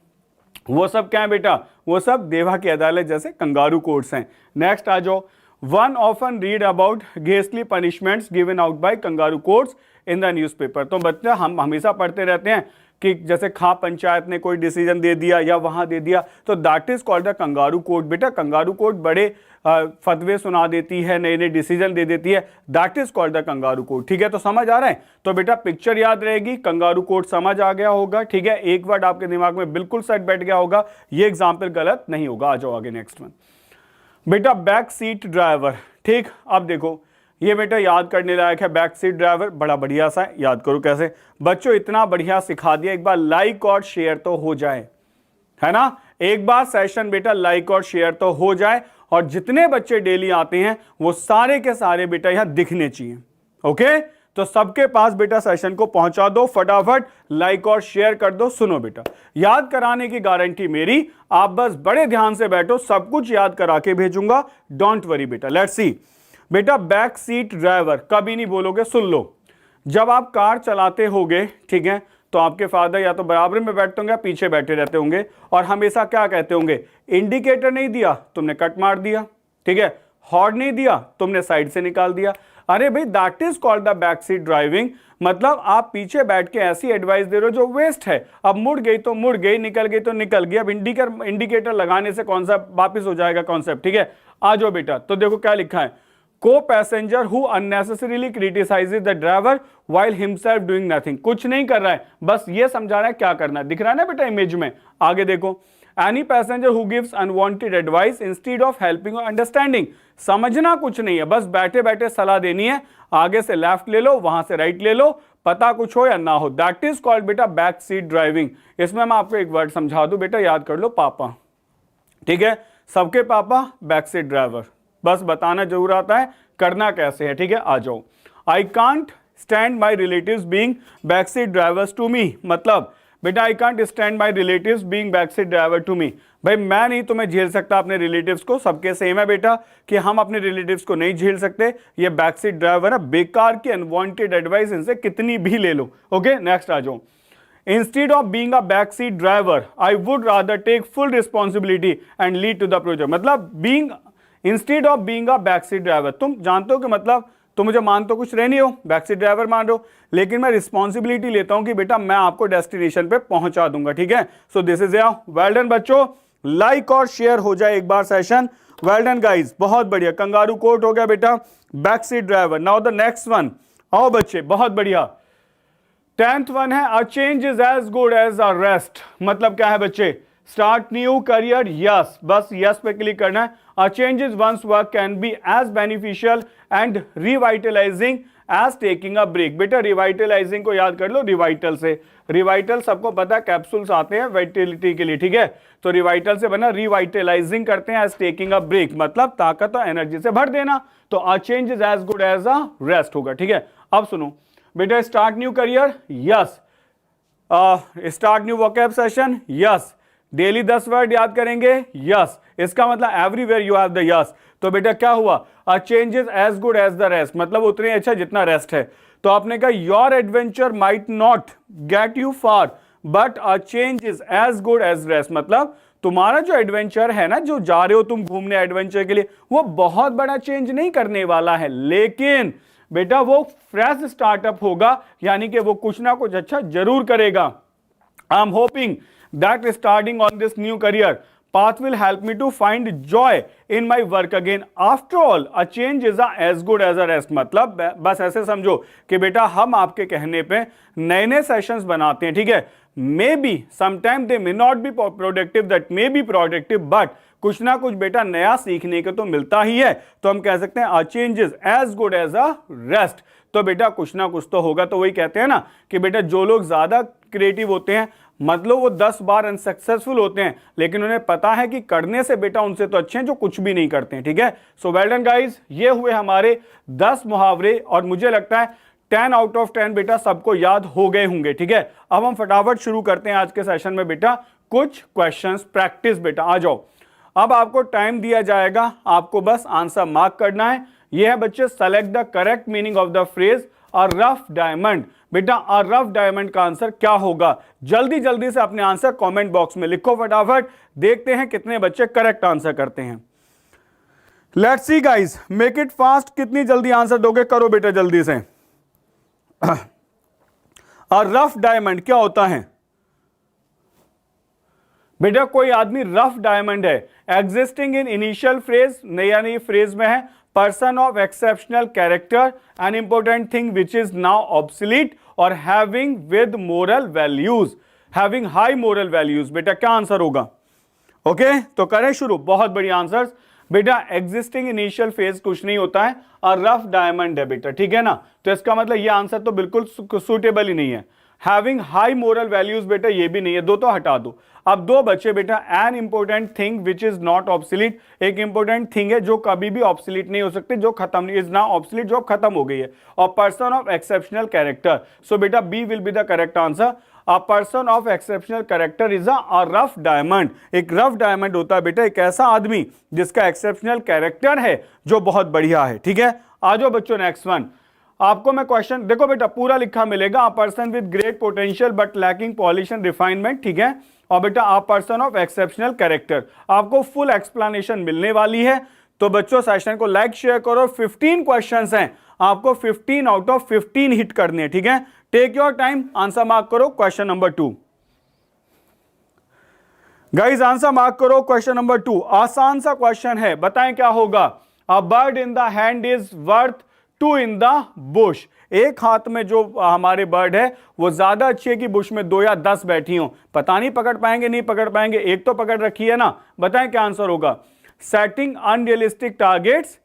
वो सब क्या है बेटा? वो सब देवा की अदालत जैसे कंगारू कोर्ट्स हैं। नेक्स्ट आ जाओ। One often read about ghastly punishments given out by kangaroo courts in the newspaper। तो बच्चे हम हमेशा पढ़ते रहते हैं कि जैसे खा पंचायत ने कोई डिसीजन दे दिया या वहां दे दिया, तो that is called the kangaroo court. बेटा कंगारू कोर्ट बड़े फतवे सुना देती है, नए नए डिसीजन दे देती है, that is called the kangaroo court, ठीक है। तो समझ आ रहा है? तो बेटा पिक्चर याद रहेगी, कंगारू कोर्ट समझ आ गया होगा, ठीक है। एक वर्ड आपके दिमाग में बिल्कुल सेट बैठ गया होगा, ये एग्जाम्पल गलत नहीं होगा। आ जाओ आगे, नेक्स्ट वन बेटा, बैक सीट ड्राइवर, ठीक। अब देखो ये बेटा याद करने लायक है, बैक सीट ड्राइवर बड़ा बढ़िया सा है, याद करो कैसे। बच्चों इतना बढ़िया सिखा दिया, एक बार लाइक और शेयर तो हो जाए, है ना। एक बार सेशन बेटा लाइक और शेयर तो हो जाए, और जितने बच्चे डेली आते हैं वो सारे के सारे बेटा यहां दिखने चाहिए, ओके। तो सबके पास बेटा सेशन को पहुंचा दो, फटाफट लाइक और शेयर कर दो। सुनो बेटा, याद कराने की गारंटी मेरी, आप बस बड़े ध्यान से बैठो, सब कुछ याद करा के भेजूंगा, डोंट वरी बेटा। लेट्स सी बेटा, बैक सीट ड्राइवर कभी नहीं बोलोगे, सुन लो। जब आप कार चलाते होगे, ठीक है, तो आपके फादर या तो बराबर में बैठते होंगे या पीछे बैठे रहते होंगे, और हमेशा क्या कहते होंगे? इंडिकेटर नहीं दिया तुमने कट मार दिया, ठीक है। हॉर्न नहीं दिया तुमने साइड से निकाल दिया। अरे भाई that is called the back seat driving. मतलब आप पीछे बैठ के ऐसी एडवाइस दे रहे हो जो वेस्ट है। अब मुड़ गई तो मुड़ गई, निकल गई तो निकल गई। अब इंडिकेटर लगाने से कौन सा वापिस हो जाएगा कॉन्सेप्ट, ठीक है। आ जाओ बेटा, तो देखो क्या लिखा है, को passenger who unnecessarily criticises the driver while himself doing nothing. कुछ नहीं कर रहा है, बस ये समझा रहा है क्या करना है, दिख रहा है ना बेटा इमेज में। आगे देखो, any passenger who gives unwanted advice instead of helping और अंडरस्टैंडिंग। समझना कुछ नहीं है, बस बैठे बैठे सलाह देनी है, आगे से लेफ्ट ले लो, वहां से राइट ले लो, पता कुछ हो या ना हो, दैट इज कॉल्ड बेटा बैक सीट ड्राइविंग। इसमें मैं आपको एक वर्ड समझा दूं बेटा, याद कर लो, पापा, ठीक है। सबके पापा बैक सीट ड्राइवर, बस बताना जरूर आता है, करना कैसे है, ठीक है। आ जाओ। I can't stand my relatives being back seat drivers to me. मतलब बेटा I can't stand my relatives being back seat driver to me. भाई मैं नहीं तुम्हें झेल सकता अपने रिलेटिव्स को, सबके सेम है बेटा कि हम अपने रिलेटिव्स को नहीं झेल सकते। ये बैक सीट ड्राइवर है, बेकार की अनवांटेड एडवाइस इनसे कितनी भी ले लो, ओके। नेक्स्ट आ जाओ। Instead of being a backseat driver, I would rather take full responsibility and lead to the project। मतलब instead of being a backseat driver, तुम जानते हो कि मतलब तुम मुझे मान तो कुछ रहे नहीं हो, बैकसीट ड्राइवर मान रहे हो, लेकिन मैं रिस्पॉन्सिबिलिटी लेता हूं कि बेटा मैं आपको डेस्टिनेशन पे पहुंचा दूंगा, ठीक है। So this is well done बच्चों, लाइक और शेयर हो जाए एक बार सेशन। वेल डन गाइज, बहुत बढ़िया। कंगारू कोर्ट हो गया बेटा, backseat driver. Now the next one, आओ बच्चे, बहुत बढ़िया। 10th वन है, a change is as good as a rest. मतलब क्या है बच्चे? स्टार्ट न्यू करियर, यस, बस यस पे क्लिक करना है। A change is one's work can B as beneficial and revitalising as taking a break. बेटा रिवाइटलाइजिंग को याद कर लो रिवाइटल से। रिवाइटल सबको पता है, कैप्सूल्स आते हैं वाइटलिटी के लिए, ठीक है। तो रिवाइटल से बना रिवाइटलाइजिंग करते हैं एज टेकिंग अ ब्रेक, मतलब ताकत और एनर्जी से भर देना। तो a change is as good as a rest होगा, ठीक है। अब सुनो बेटा, start new career, yes. Start new vocab session, yes. Daily 10 word याद करेंगे, यस। इसका मतलब everywhere you have the yes. तो बेटा क्या हुआ? A change is as good as the rest, मतलब उतने अच्छा जितना रेस्ट है। तो आपने कहा your adventure might not get you far but a change is as good as rest. मतलब तुम्हारा जो एडवेंचर है ना, जो जा रहे हो तुम घूमने एडवेंचर के लिए, वो बहुत बड़ा चेंज नहीं करने वाला है, लेकिन बेटा वो फ्रेश स्टार्टअप होगा, यानी कि वो कुछ ना कुछ अच्छा जरूर करेगा। I am hoping that starting on this new career path will help me to find joy in my work again. After all, a change is as good as a rest. मतलब बस ऐसे समझो कि बेटा हम आपके कहने पे नए नए सेशंस बनाते हैं, ठीक है। May be sometime they may not be productive, that may be productive, but कुछ ना कुछ बेटा नया सीखने को तो मिलता ही है। तो हम कह सकते हैं a change is as good as a rest. तो बेटा कुछ ना कुछ तो होगा। तो वही कहते हैं ना कि बेटा जो लोग ज्यादा क्रिएटिव होते हैं, मतलब वो 10 बार अनसक्सेसफुल होते हैं, लेकिन उन्हें पता है कि करने से बेटा उनसे तो अच्छे हैं जो कुछ भी नहीं करते हैं, ठीक है। सो वेल डन गाइस, ये हुए हमारे 10 मुहावरे और मुझे लगता है 10 आउट ऑफ 10 बेटा सबको याद हो गए होंगे, ठीक है। अब हम फटाफट शुरू करते हैं आज के सेशन में बेटा कुछ क्वेश्चंस प्रैक्टिस। बेटा आ जाओ, अब आपको टाइम दिया जाएगा, आपको बस आंसर मार्क करना है। यह है बच्चे select the correct meaning of the phrase a rough diamond. बेटा अ रफ डायमंड का आंसर क्या होगा? जल्दी जल्दी से अपने आंसर कमेंट बॉक्स में लिखो फटाफट, देखते हैं कितने बच्चे करेक्ट आंसर करते हैं। Let's see guys, make it fast. कितनी जल्दी आंसर दोगे? करो बेटा जल्दी से। अ रफ डायमंड क्या होता है बेटा? कोई आदमी रफ डायमंड है। एग्जिस्टिंग इन इनिशियल फ्रेज, नया नई फ्रेज में है। Person of exceptional character, an important thing which is now obsolete, और having with moral values, having high moral values. बेटा क्या आंसर होगा? ओके तो करें शुरू। बहुत बढ़िया आंसर्स बेटा। एग्जिस्टिंग इनिशियल फेज कुछ नहीं होता है, और रफ डायमंड है बेटा, ठीक है ना। तो इसका मतलब ये आंसर तो बिल्कुल सुटेबल ही नहीं है। हैविंग हाई मोरल वैल्यूज बेटा ये भी नहीं है, दो तो हटा दो। अब दो बच्चे बेटा, N important thing which is not obsolete. एक इंपॉर्टेंट थिंग है जो कभी भी ऑब्सोलीट नहीं हो सकती, जो खत्म नहीं, इज नाउ ऑब्सोलीट, जो खत्म हो गई है। और person of exceptional character, so बेटा B will be the correct answer. A person of exceptional character is a rough diamond. एक रफ डायमंड होता है बेटा एक ऐसा आदमी जिसका एक्सेप्शनल कैरेक्टर है, जो बहुत बढ़िया है, ठीक है। आ जाओ बच्चों नेक्स्ट वन। आपको मैं क्वेश्चन देखो बेटा पूरा लिखा मिलेगा। A person with great potential but lacking polish and refinement, ठीक है। और बेटा अ पर्सन ऑफ एक्सेप्शनल कैरेक्टर, आपको फुल एक्सप्लेनेशन मिलने वाली है। तो बच्चों सेशन को लाइक शेयर करो। 15 क्वेश्चंस हैं, आपको 15 आउट ऑफ 15 हिट करने हैं, ठीक है। Take your time, answer mark करो। Question number 2 guys, answer mark करो। क्वेश्चन नंबर 2 आसान सा क्वेश्चन है, बताएं क्या होगा। A bird in the hand is worth 2 in the bush. एक हाथ में जो हमारे बर्ड है वो ज्यादा अच्छी है कि बुश में 2 या 10 बैठी हो। पता नहीं पकड़ पाएंगे नहीं पकड़ पाएंगे, एक तो पकड़ रखी है ना। बताएं क्या आंसर होगा। Setting unrealistic targets,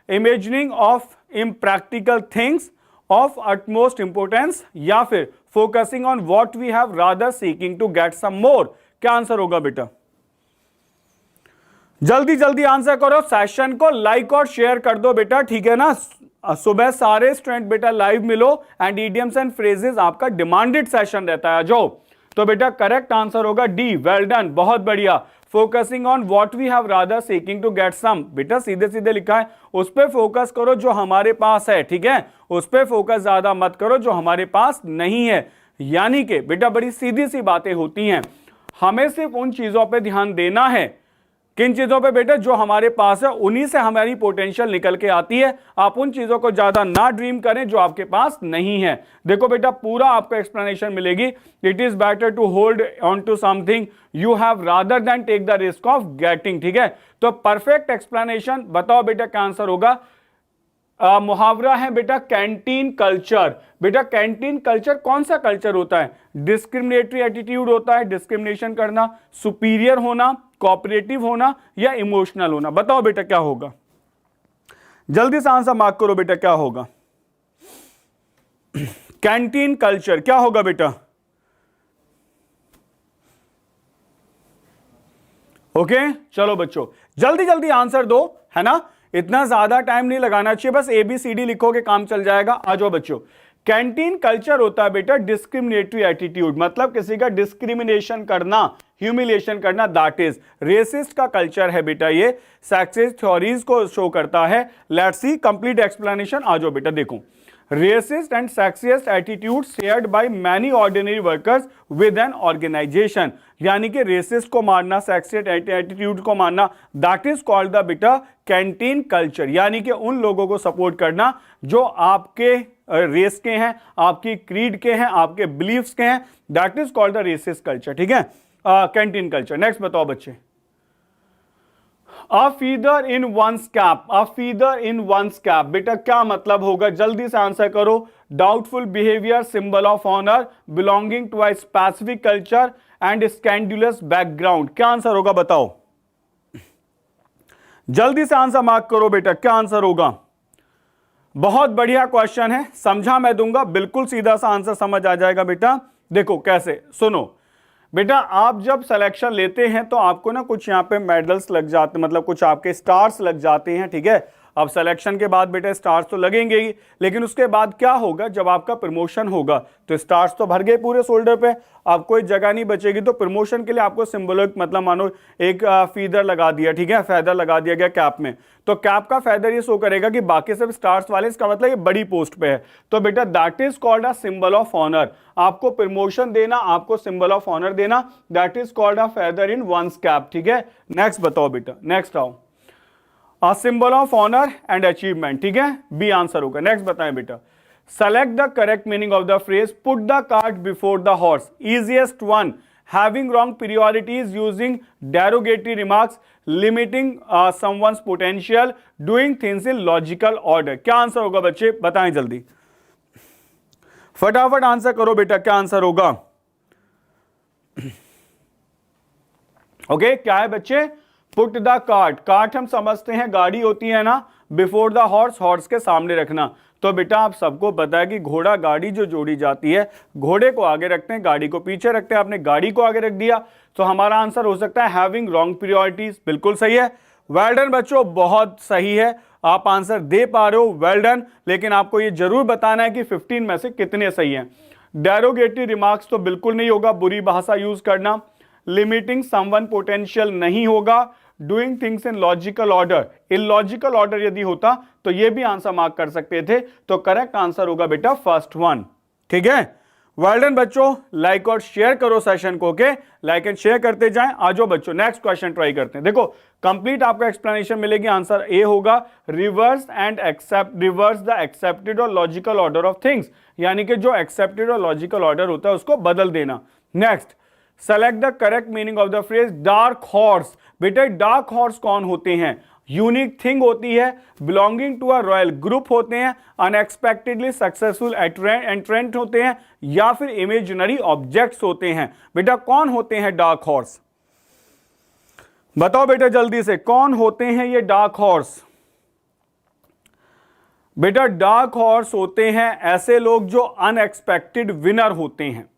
imagining of impractical things of utmost importance, या फिर focusing on what we have rather seeking to get some more. क्या आंसर होगा बेटा? जल्दी जल्दी आंसर करो। सेशन को लाइक और शेयर कर दो बेटा, ठीक है ना। सुबह सारे स्टूडेंट बेटा लाइव मिलो एंड इडियम्स एंड फ्रेजेस आपका डिमांडेड सेशन रहता है। जो तो बेटा करेक्ट आंसर होगा डी, वेल डन, बहुत बढ़िया। Focusing on what we have rather seeking to get some, बेटा सीधे सीधे लिखा है, उस पर फोकस करो जो हमारे पास है, ठीक है। उस पर फोकस ज्यादा मत करो जो हमारे पास नहीं है। यानी कि बेटा बड़ी सीधी सी बातें होती हैं, हमें सिर्फ उन चीजों पर ध्यान देना है। किन चीजों पे बेटा? जो हमारे पास है, उन्हीं से हमारी पोटेंशियल निकल के आती है। आप उन चीजों को ज्यादा ना ड्रीम करें जो आपके पास नहीं है। देखो बेटा पूरा आपको एक्सप्लेनेशन मिलेगी। It is better to hold on to something you have rather than take the risk of getting, ठीक है। तो परफेक्ट एक्सप्लेनेशन बताओ बेटा क्या आंसर होगा। मुहावरा है बेटा कैंटीन कल्चर। बेटा कैंटीन कल्चर कौन सा कल्चर होता है? डिस्क्रिमिनेटरी एटीट्यूड होता है, डिस्क्रिमिनेशन करना, सुपीरियर होना, कोऑपरेटिव होना, या इमोशनल होना। बताओ बेटा क्या होगा? जल्दी से आंसर मार्क करो बेटा, क्या होगा? कैंटीन कल्चर क्या होगा बेटा? ओके चलो बच्चों जल्दी जल्दी आंसर दो, है ना। इतना ज्यादा टाइम नहीं लगाना चाहिए, बस ABCD लिखोगे काम चल जाएगा। आ जाओ बच्चों। कैंटीन कल्चर होता है बेटा डिस्क्रिमिनेटरी एटीट्यूड, मतलब किसी का डिस्क्रिमिनेशन करना, ह्यूमिलिएशन करना, दैट इज रेसिस्ट का कल्चर है बेटा। ये सेक्सिस्ट थ्योरीज को शो करता है। Let's see complete explanation. आ जाओ बेटा देखो। Racist and sexist attitude shared by many ordinary workers with an organisation, यानी कि रेसिस्ट को मारना, सेक्सियस्ट एटीट्यूड को मारना, दैट इज कॉल्ड द बेटा कैंटीन कल्चर, यानी कि उन लोगों को सपोर्ट करना जो आपके रेस के हैं, आपकी क्रीड के हैं, आपके बिलीफ्स के हैं, that is called the racist culture, ठीक है, कैंटीन कल्चर। नेक्स्ट बताओ बच्चे, a feather in one's cap, a feather in one's cap, बेटा क्या मतलब होगा, जल्दी से आंसर करो। Doubtful behaviour, symbol of honour, belonging to a specific culture and scandalous background, क्या आंसर होगा बताओ, जल्दी से आंसर मार्क करो बेटा, क्या आंसर होगा। बहुत बढ़िया क्वेश्चन है, समझा मैं दूंगा, बिल्कुल सीधा सा आंसर समझ आ जाएगा बेटा। देखो कैसे, सुनो बेटा, आप जब सिलेक्शन लेते हैं तो आपको ना कुछ यहाँ पे मेडल्स लग जाते, मतलब कुछ आपके स्टार्स लग जाते हैं, ठीक है। अब सिलेक्शन के बाद बेटा स्टार्स तो लगेंगे ही, लेकिन उसके बाद क्या होगा, जब आपका प्रमोशन होगा तो स्टार्स तो भर गए पूरे शोल्डर पे, अब कोई जगह नहीं बचेगी, तो प्रमोशन के लिए आपको सिंबॉलिक, मतलब मानो एक फीदर लगा दिया, ठीक है, फेदर लगा दिया गया कैप में, तो कैप का फेदर ये शो करेगा कि बाकी सब स्टार्स वाले, इसका मतलब ये बड़ी पोस्ट पे है, तो बेटा that is called a symbol of honour. आपको प्रमोशन देना, आपको सिंबल ऑफ ऑनर देना, that is called a feather in one's cap, ठीक है। नेक्स्ट बताओ बेटा, नेक्स्ट आओ, a symbol of honour and achievement, ठीक है, बी आंसर होगा। नेक्स्ट बताएं बेटा, select the correct meaning of the phrase put the cart before the horse, easiest one, having wrong priorities, using derogatory remarks, limiting someone's potential, doing things in logical order, क्या answer होगा बच्चे, बताएं जल्दी, फटाफट answer करो बेटा, क्या answer होगा। ओके, क्या है बच्चे, पुट द कार्ट, कार्ट हम समझते हैं गाड़ी होती है ना, बिफोर द हॉर्स, हॉर्स के सामने रखना, तो बेटा आप सबको पता है कि घोड़ा गाड़ी जो जोड़ी जाती है, घोड़े को आगे रखते हैं, गाड़ी को पीछे रखते हैं, आपने गाड़ी को आगे रख दिया, तो हमारा आंसर हो सकता है हैविंग रॉन्ग प्रायोरिटीज, बिल्कुल सही है, वेल डन बच्चों, बहुत सही है, आप आंसर दे पा रहे हो, वेल डन, लेकिन आपको ये जरूर बताना है कि 15 में से कितने सही हैं। डेरोगेटरी रिमार्क्स तो बिल्कुल नहीं होगा, बुरी भाषा यूज करना, लिमिटिंग समवन पोटेंशियल नहीं होगा, doing things in logical order, illogical order यदि होता तो ये भी आंसर मार्क कर सकते थे, तो करेक्ट आंसर होगा बेटा फर्स्ट वन, ठीक है। वेल डन बच्चों, लाइक और शेयर करो सेशन को, ओके, लाइक एंड शेयर करते जाएं। आ जाओ बच्चों, नेक्स्ट क्वेश्चन ट्राई करते हैं। देखो कंप्लीट आपको एक्सप्लेनेशन मिलेगी, आंसर ए होगा, reverse and accept, reverse the accepted or logical order of things, यानी कि जो एक्सेप्टेड और लॉजिकल ऑर्डर होता है उसको बदल देना। Next, select the correct meaning of the phrase dark horse, बेटा डार्क हॉर्स कौन होते हैं, यूनिक थिंग होती है, belonging to a royal group होते हैं, अनएक्सपेक्टेडली सक्सेसफुल एंट्रेंट होते हैं, या फिर इमेजिनरी ऑब्जेक्ट्स होते हैं। बेटा कौन होते हैं डार्क हॉर्स, बताओ बेटा जल्दी से, कौन होते हैं ये डार्क हॉर्स। बेटा डार्क हॉर्स होते हैं ऐसे लोग जो अनएक्सपेक्टेड विनर होते हैं,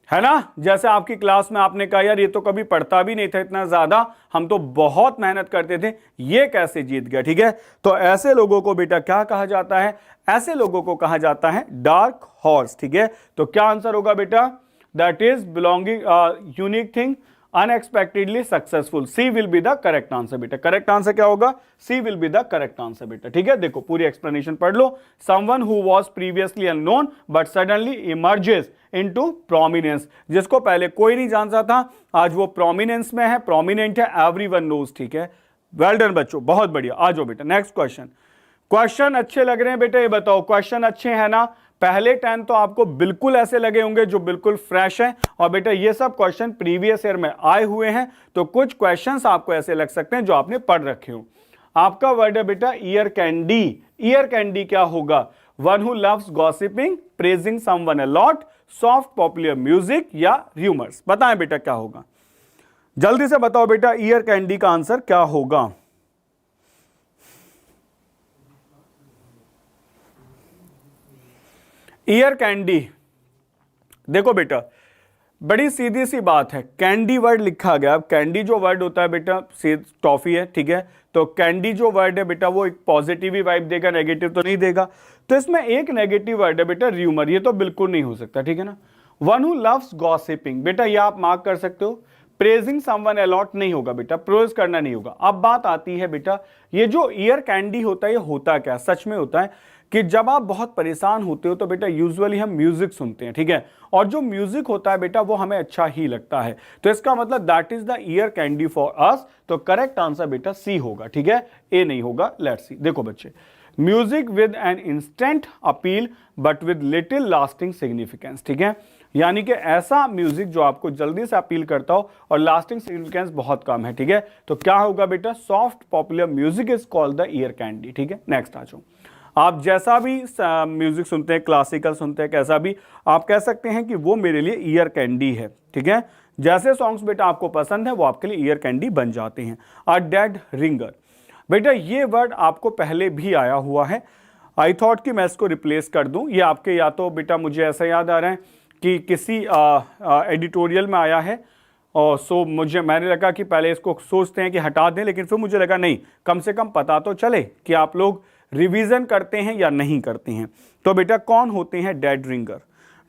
है ना। जैसे आपकी क्लास में आपने कहा यार ये तो कभी पढ़ता भी नहीं था इतना ज्यादा, हम तो बहुत मेहनत करते थे, ये कैसे जीत गया, ठीक है। तो ऐसे लोगों को बेटा क्या कहा जाता है, ऐसे लोगों को कहा जाता है डार्क हॉर्स, ठीक है। तो क्या आंसर होगा बेटा, that is belonging unique thing, unexpectedly successful, C will be the correct answer बेटा। करेक्ट आंसर क्या होगा, C will be the correct answer बेटा, ठीक है। देखो पूरी एक्सप्लेनेशन पढ़ लो, someone who was previously unknown but suddenly emerges into prominence, जिसको पहले कोई नहीं जानता था आज वो प्रोमिनेंस में है, प्रोमिनेंट है, एवरीवन नोज, ठीक है। वेल डन बच्चों, बहुत बढ़िया। आ जाओ बेटा नेक्स्ट क्वेश्चन। क्वेश्चन अच्छे लग रहे हैं बेटा, ये बताओ क्वेश्चन अच्छे हैं ना। पहले 10 तो आपको बिल्कुल ऐसे लगे होंगे जो बिल्कुल फ्रेश हैं, और बेटा ये सब क्वेश्चन प्रीवियस ईयर में आए हुए हैं, तो कुछ क्वेश्चंस आपको ऐसे लग सकते हैं जो आपने पढ़ रखे हो। आपका वर्ड है बेटा ईयर कैंडी। ईयर कैंडी क्या होगा, one who loves gossiping, praising someone a lot, soft popular music या र्यूमर्स। बताएं बेटा क्या होगा, जल्दी से बताओ बेटा ईयर कैंडी का आंसर क्या होगा। ईयर कैंडी, देखो बेटा बड़ी सीधी सी बात है, कैंडी वर्ड लिखा गया। अब कैंडी जो वर्ड होता है बेटा टॉफी है, ठीक है, तो कैंडी जो वर्ड है बेटा वो एक पॉजिटिव ही वाइब देगा, नेगेटिव तो नहीं देगा। तो इसमें एक नेगेटिव वर्ड है बेटा र्यूमर, ये तो बिल्कुल नहीं हो सकता, ठीक है ना। वन हु लव्स गॉसिपिंग, बेटा ये आप मार्क कर सकते हो। प्रेजिंग समवन अलॉट नहीं होगा बेटा, प्रोज करना नहीं होगा। अब बात आती है बेटा ये जो ईयर कैंडी होता है ये होता क्या, सच में होता है कि जब आप बहुत परेशान होते हो तो बेटा यूजुअली हम म्यूजिक सुनते हैं, ठीक है, और जो म्यूजिक होता है बेटा वो हमें अच्छा ही लगता है, तो इसका मतलब that is the year candy for us. तो करेक्ट आंसर बेटा सी होगा, ठीक है, ए नहीं होगा, लेट्स सी। देखो बच्चे, music with an instant appeal but with little lasting significance, ठीक है, यानी कि ऐसा म्यूजिक जो आपको जल्दी से अपील करता हो और लास्टिंग सिग्निफिकेंस बहुत कम है, ठीक है, तो क्या होगा बेटा, soft popular music is called the year candy, ठीक है। नेक्स्ट आ जाओ, आप जैसा भी म्यूजिक सुनते हैं, क्लासिकल सुनते हैं, कैसा भी, आप कह सकते हैं कि वो मेरे लिए ईयर कैंडी है, ठीक है। जैसे सॉन्ग्स बेटा आपको पसंद है वो आपके लिए ईयर कैंडी बन जाते हैं। अ डेड रिंगर, बेटा ये वर्ड आपको पहले भी आया हुआ है, आई थॉट कि मैं इसको रिप्लेस कर दूं। ये आपके, या तो बेटा मुझे ऐसा याद आ रहा है कि किसी एडिटोरियल में आया है, और सो मैंने लगा कि पहले इसको सोचते हैं कि हटा दें, लेकिन फिर मुझे लगा नहीं, कम से कम पता तो चले कि आप लोग रिवीजन करते हैं या नहीं करते हैं। तो बेटा कौन होते हैं डेड रिंगर?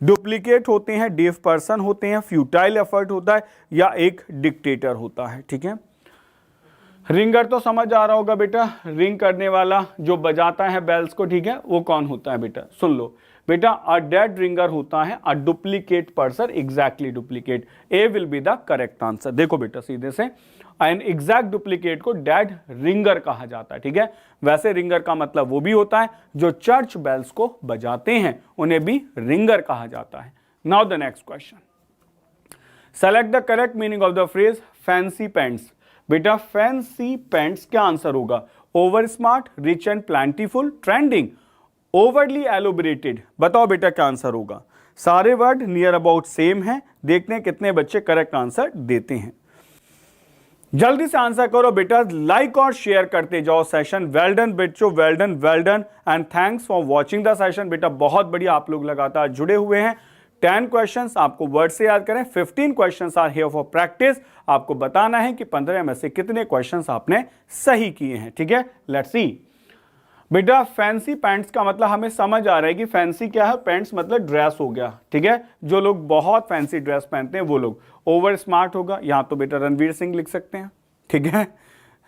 डुप्लीकेट होते हैं, डेफ पर्सन होते हैं, फ्यूटाइल एफर्ट होता है, या एक डिक्टेटर होता है, ठीक है। रिंगर तो समझ आ रहा होगा बेटा, रिंग करने वाला जो बजाता है बेल्स को, ठीक है, वो कौन होता है बेटा, सुन लो बेटा, अ डेड रिंगर होता है a duplicate person, exactly duplicate, A will be the correct answer. देखो बेटा सीधे से, एन एग्जैक्ट डुप्लीकेट को डेड रिंगर कहा जाता है, ठीक है। वैसे रिंगर का मतलब वो भी होता है जो चर्च बेल्स को बजाते हैं, उन्हें भी रिंगर कहा जाता है। Now the next question, select the correct meaning of the phrase fancy pants. बेटा फैंसी पैंट्स क्या आंसर होगा? Over smart, rich and plentiful, trending, overly elaborated. बताओ बेटा क्या आंसर होगा? सारे वर्ड नियर अबाउट सेम हैं, देखते हैं कितने बच्चे करेक्ट आंसर देते हैं। जल्दी से आंसर करो बेटा, लाइक और शेयर करते जाओ सेशन। वेल डन बच्चों, well done, well done, and thanks for watching the session. बेटा बहुत बढ़िया, आप लोग लगातार जुड़े हुए हैं। 10 क्वेश्चंस आपको वर्ड से याद करें, 15 questions are here for practice. आपको बताना है कि 15 में से कितने क्वेश्चंस आपने सही किए हैं, ठीक है। लेट्स सी बेटा, फैंसी पैंट्स का मतलब हमें समझ आ रहा है कि फैंसी क्या है, पैंट्स मतलब ड्रेस हो गया, ठीक है। जो लोग बहुत फैंसी ड्रेस पहनते हैं वो लोग। ओवर स्मार्ट होगा, यहां तो बेटा रणवीर सिंह लिख सकते हैं, ठीक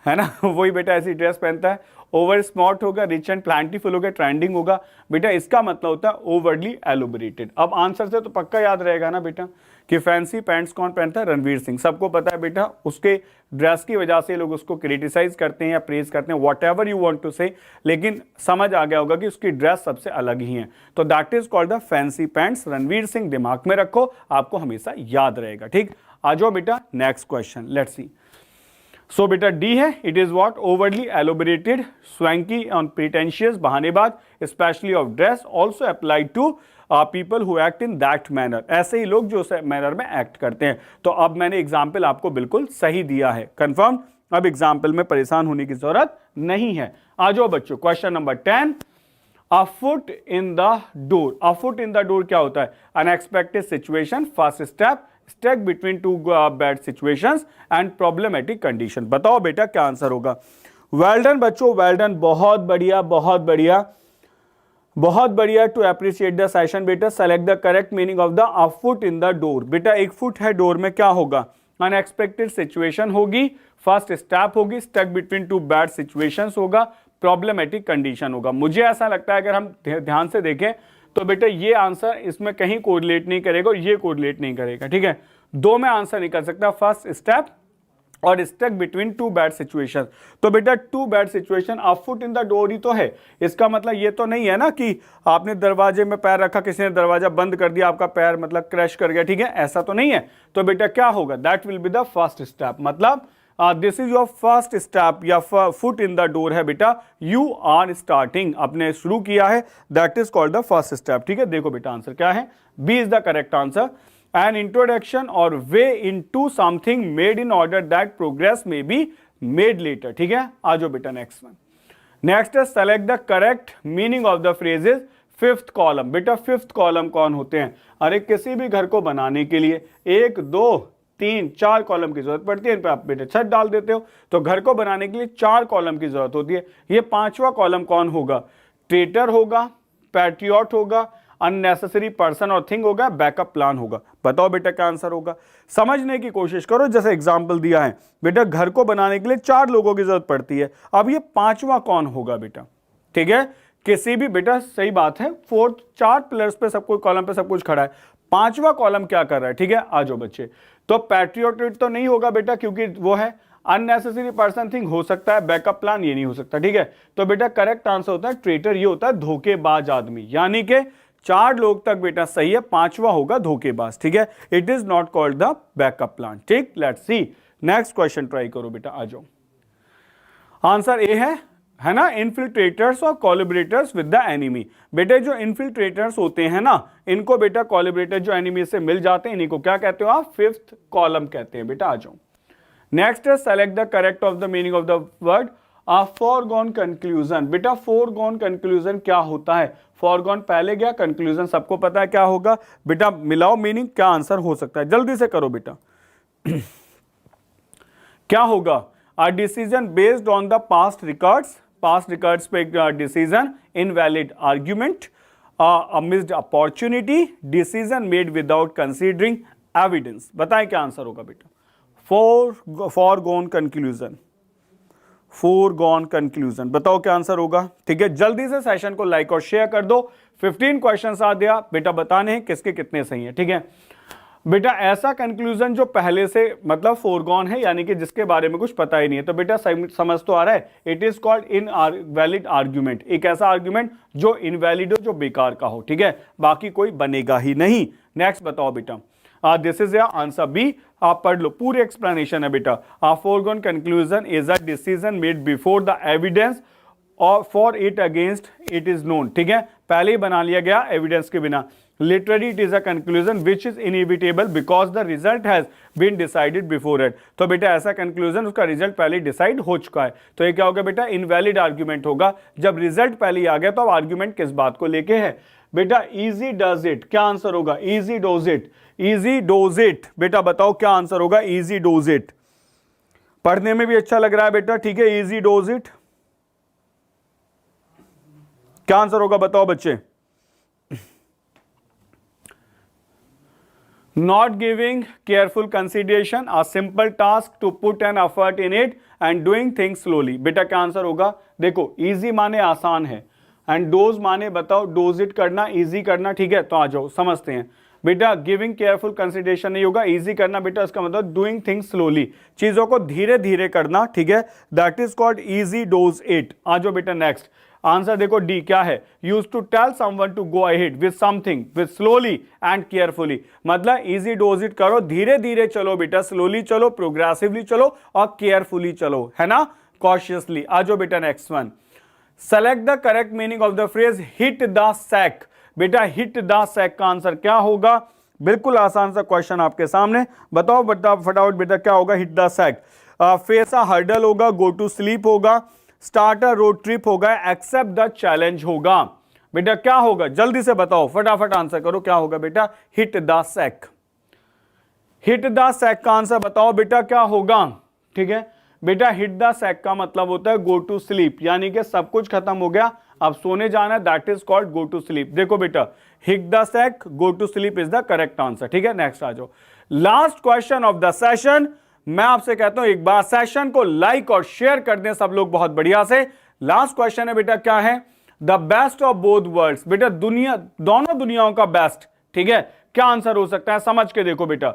है ना, वही बेटा ऐसी ड्रेस पहनता है। ओवर स्मार्ट होगा, रिच एंड प्लांटीफुल होगा, ट्रेंडिंग होगा। बेटा इसका मतलब होता है ओवरली एलोबरेटेड। अब आंसर से तो पक्का याद रहेगा ना बेटा कि फैंसी पैंट्स कौन पहनता है? रणवीर सिंह। सबको पता है बेटा, उसके ड्रेस की वजह से लोग उसको क्रिटिसाइज करते हैं या प्रेज करते हैं, whatever you want to say, लेकिन समझ आ गया होगा कि उसकी ड्रेस सबसे अलग ही है। तो that is called the fancy pants. Ranveer Singh दिमाग में रखो, आपको हमेशा याद रहेगा, ठीक। आ जाओ बेटा next question, let's see. So बेटा डी है, it is what? Overly elaborated, swanky on pretentious, बहानेबाज, specially of dress, also applied to people who act in that manner. ऐसे ही लोग जो मैनर में एक्ट करते हैं। तो अब मैंने एग्जाम्पल आपको बिल्कुल सही दिया है, कंफर्म। अब एग्जाम्पल में परेशान होने की जरूरत नहीं है। आ जाओ बच्चों, question number 10, a foot in the door. A foot in the door क्या होता है? Unexpected situation, first step, stake between two bad situations and problematic condition. बताओ बेटा क्या आंसर होगा? वेल डन बच्चों, वेल डन, बहुत बढ़िया, बहुत बढ़िया, बहुत बढ़िया। टू अप्रिशिएट द सेशन बेटा, select the correct meaning of the a foot in the door. बेटा एक फुट है डोर में, क्या होगा? अनएक्सपेक्टेड सिचुएशन होगी, फर्स्ट स्टेप होगी, stuck between two bad situations होगा, प्रॉब्लमेटिक कंडीशन होगा। मुझे ऐसा लगता है अगर हम ध्यान से देखें तो बेटा ये आंसर इसमें कहीं कोरिलेट नहीं करेगा और ये कोरिलेट नहीं करेगा, ठीक है। दो में आंसर निकल सकता है, फर्स्ट स्टेप और stuck between two bad situation. तो बेटा two bad situation, a foot in the door ही तो है। इसका मतलब ये तो नहीं है ना कि आपने दरवाजे में पैर रखा, किसी ने दरवाजा बंद कर दिया, आपका पैर मतलब क्रैश कर गया, ठीक है, ऐसा तो नहीं है। तो बेटा क्या होगा? That will be the first step. मतलब this is your first step या फुट इन द डोर है बेटा, यू आर स्टार्टिंग, आपने शुरू किया है, that is called the first step, ठीक है। देखो बेटा आंसर क्या है, B is the correct answer. An introduction or way into something made in order that progress may be made later, ठीक है। आ जाओ बेटा नेक्स्ट वन। नेक्स्ट है select the correct meaning of the phrases, fifth column. बेटा fifth column कौन होते हैं? अरे किसी भी घर को बनाने के लिए 1 2 3 4 कॉलम की जरूरत पड़ती है, इन पर आप बेटा छत डाल देते हो, तो घर को बनाने के लिए 4 कॉलम की जरूरत होती है। ये 5वां कॉलम कौन होगा? ट्रेटर होगा, पैट्रियट होगा, अननेसेसरी पर्सन और थिंग होगा, बैकअप प्लान होगा। बताओ बेटा क्या आंसर होगा? समझने की कोशिश करो। जैसे एग्जांपल दिया है बेटा, घर को बनाने के लिए 4 लोगों की जरूरत पड़ती है, अब ये 5वां कौन होगा बेटा, ठीक है। किसी भी बेटा, सही बात है, फोर्थ 4 पिलर्स पे सब कुछ, कॉलम पे सब कुछ खड़ा है, 5वां कॉलम क्या कर रहा है? ठीक है, आ जाओ बच्चे। तो पैट्रियोटिक तो नहीं होगा बेटा, क्योंकि वो है अननेसेसरी पर्सन थिंग, हो सकता है बैकअप प्लान, ये नहीं हो सकता। ठीक है, तो बेटा करेक्ट आंसर होता है ट्रेटर, ये होता है धोखेबाज आदमी, यानी कि 4 लोग तक बेटा सही है, 5वां होगा धोखेबाज। ठीक है, it is not called the backup plan. ठीक, let's see next question, try करो बेटा, आ जाओ। आंसर ए है ना, इन्फिल्ट्रेटर्स और कोलैबोरेटर्स विद द एनिमी। बेटे जो इन्फिल्ट्रेटर्स होते हैं ना, इनको बेटा कोलैबोरेटर जो एनिमी से मिल जाते हैं, इन्हीं को क्या कहते हो आप? 5th कॉलम कहते हैं बेटा। आ जाओ नेक्स्ट है, select the correct of the meaning of the word foregone conclusion. बेटा फॉरगॉन कंक्लूजन क्या होता है? फॉरगॉन पहले गया, कंक्लूजन सबको पता है क्या होगा बेटा, मिलाओ मीनिंग, क्या आंसर हो सकता है? जल्दी से करो बेटा। क्या होगा? A decision based on the past records पे decision, invalid argument, a missed opportunity, decision made without considering evidence। बताएं क्या आंसर होगा बेटा? foregone conclusion, foregone conclusion, बताओ क्या आंसर होगा? ठीक है, जल्दी से सेशन को लाइक और शेयर कर दो। 15 क्वेश्चन आ दिया बेटा, बताने हैं किसके कितने सही हैं। ठीक है बेटा, ऐसा कंक्लूजन जो पहले से मतलब फोरगॉन है, यानी कि जिसके बारे में कुछ पता ही नहीं है, तो बेटा समझ तो आ रहा है, it is called invalid argument. एक ऐसा आर्ग्यूमेंट जो इनवैलिड हो, जो बेकार का हो। ठीक है, बाकी कोई बनेगा ही नहीं। नेक्स्ट बताओ बेटा, दिस इज आंसर बी, आप पढ़ लो, पूरी एक्सप्लेनेशन है बेटा। Foregone conclusion is a decision made before the evidence और for it against it is known. ठीक है, पहले ही बना लिया गया एविडेंस के बिना। Literally it is a conclusion which is inevitable because the result has been decided before it। तो बेटा ऐसा कंक्लूजन, उसका रिजल्ट पहले डिसाइड हो चुका है, तो ये क्या होगा बेटा? इनवैलिड आर्ग्यूमेंट होगा। जब रिजल्ट पहले ही आ गया तो अब आर्ग्यूमेंट किस बात को लेके है बेटा? Easy does it. क्या आंसर होगा? Easy does it, easy does it. बेटा बताओ क्या आंसर होगा? Easy does it. पढ़ने में भी अच्छा लग रहा है बेटा। ठीक है, इजी डोज इट, क्या आंसर होगा बताओ बच्चे? Not giving careful consideration, a simple task to put an effort in it and doing things slowly। बेटा क्या आंसर होगा? देखो easy माने आसान है, and dose माने बताओ डोज इट करना, easy करना। ठीक है, तो आ जाओ समझते हैं बेटा। गिविंग केयरफुल कंसिडरेशन नहीं होगा, easy करना बेटा, इसका मतलब डूइंग थिंग्स स्लोली, चीजों को धीरे धीरे करना। ठीक है, that is called easy dose it। आ जाओ बेटा नेक्स्ट आंसर देखो, डी क्या है? Use to tell someone to go ahead with something with slowly and carefully. मतलब इजी डोज इट करो, धीरे धीरे चलो बेटा, स्लोली चलो, प्रोग्रेसिवली चलो और केयरफुली चलो, है ना, कॉशियसली। आ जाओ बेटा next one, select the correct meaning of the phrase hit the sack. बेटा हिट द सैक का आंसर क्या होगा? बिल्कुल आसान सा क्वेश्चन आपके सामने, बताओ फटाफट बेटा क्या होगा? Hit the sack, face a hurdle होगा, गो टू स्लीप होगा, स्टार्ट अ रोड ट्रिप होगा, एक्सेप्ट द चैलेंज होगा। बेटा क्या होगा? जल्दी से बताओ, फटाफट आंसर करो, क्या होगा बेटा? Hit the sack. Hit the sack का आंसर बताओ बेटा क्या होगा? ठीक है बेटा, हिट द सैक का मतलब होता है गो टू स्लीप, यानी कि सब कुछ खत्म हो गया, अब सोने जाना है, that is called go to sleep. देखो बेटा, hit the sack, go to sleep is the correct answer. ठीक है, नेक्स्ट आ जाओ, last question of the session. मैं आपसे कहता हूं एक बार सेशन को लाइक और शेयर कर दें सब लोग बहुत बढ़िया से। लास्ट क्वेश्चन है बेटा, क्या है? The best of both worlds. बेटा दुनिया, दोनों दुनियाओं का बेस्ट। ठीक है, क्या आंसर हो सकता है? समझ के देखो बेटा,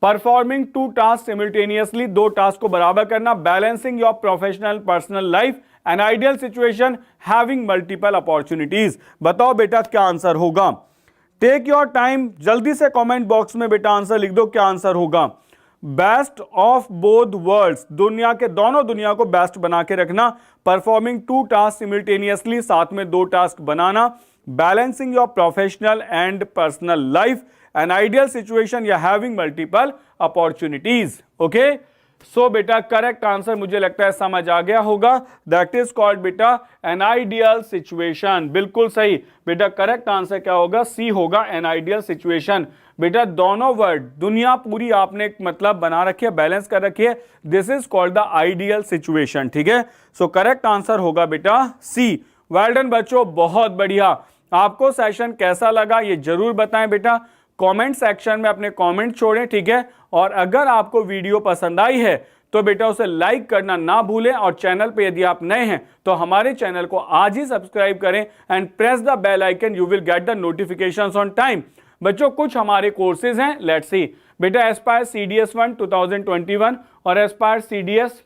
परफॉर्मिंग 2 टास्क सिमिल्टेनियसली, 2 टास्क को बराबर करना, balancing your professional personal life, an ideal situation, having multiple opportunities. बताओ बेटा क्या आंसर होगा? टेक योर टाइम, जल्दी से कमेंट बॉक्स में बेटा आंसर लिख दो, क्या आंसर होगा? बेस्ट ऑफ बोथ वर्ल्ड्स, दुनिया के दोनों दुनिया को बेस्ट बना के रखना, परफॉर्मिंग 2 टास्क सिमिल्टेनियसली, साथ में 2 task banana, balancing your professional and personal life, an ideal situation या हैविंग मल्टीपल अपॉर्चुनिटीज। ओके, सो बेटा करेक्ट आंसर मुझे लगता है समझ आ गया होगा, दैट इज कॉल्ड बेटा एन आइडियल सिचुएशन। बिल्कुल सही बेटा, करेक्ट आंसर क्या होगा? सी होगा, एन आइडियल सिचुएशन। बेटा दोनों वर्ड, दुनिया पूरी आपने मतलब बना रखी है, बैलेंस कर रखी है, this is called the ideal situation. ठीक है, सो करेक्ट आंसर होगा बेटा सी। वेल डन बच्चों, बहुत बढ़िया। आपको सेशन कैसा लगा ये जरूर बताएं बेटा, कमेंट सेक्शन में अपने कमेंट छोड़ें। ठीक है, और अगर आपको वीडियो पसंद आई है तो बेटा उसे लाइक करना ना भूलें, और चैनल पे यदि आप नए हैं तो हमारे चैनल को आज ही सब्सक्राइब करें and press the bell icon, you will get the notifications on time. बच्चों कुछ हमारे कोर्सेज हैं, लेट्स सी। बेटा एस्पायर CDS 1 2021 और एस्पायर CDS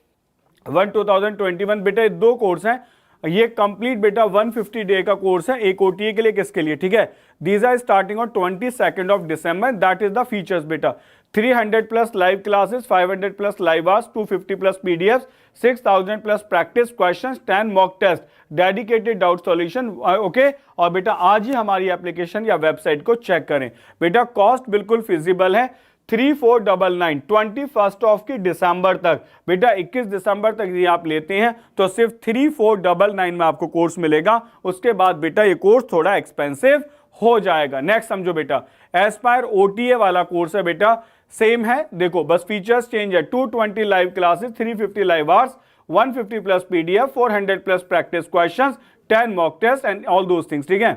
1 2021, बेटा ये दो कोर्स हैं। ये कंप्लीट बेटा 150 डे का कोर्स है, एक OTA के लिए, किसके लिए, ठीक है। These are starting on 22 of December, that is the features बेटा। 300 plus live classes, 500 plus live hours, 250 plus PDFs, 6000 plus practice questions, 10 mock test, dedicated doubt solution, okay. और बेटा आज ही हमारी एप्लीकेशन या वेबसाइट को चेक करें। बेटा कॉस्ट बिल्कुल फिजिबल है, 3499 21 ऑफ की दिसंबर तक। बेटा 21 दिसंबर तक यदि आप लेते हैं तो सिर्फ 3499 में आपको कोर्स मिलेगा। उसके बाद बेटा ये कोर्स थोड़ा एक्सपेंसिव हो जाएगा। नेक्स्ट समझो बेटा, एस्पायर OTA वाला कोर्स है बेटा, सेम है, देखो बस फीचर्स चेंज है। 220 live classes, 350 live hours, 150 plus PDF, 400 plus practice questions, 10 mock test and all those things, ठीक है।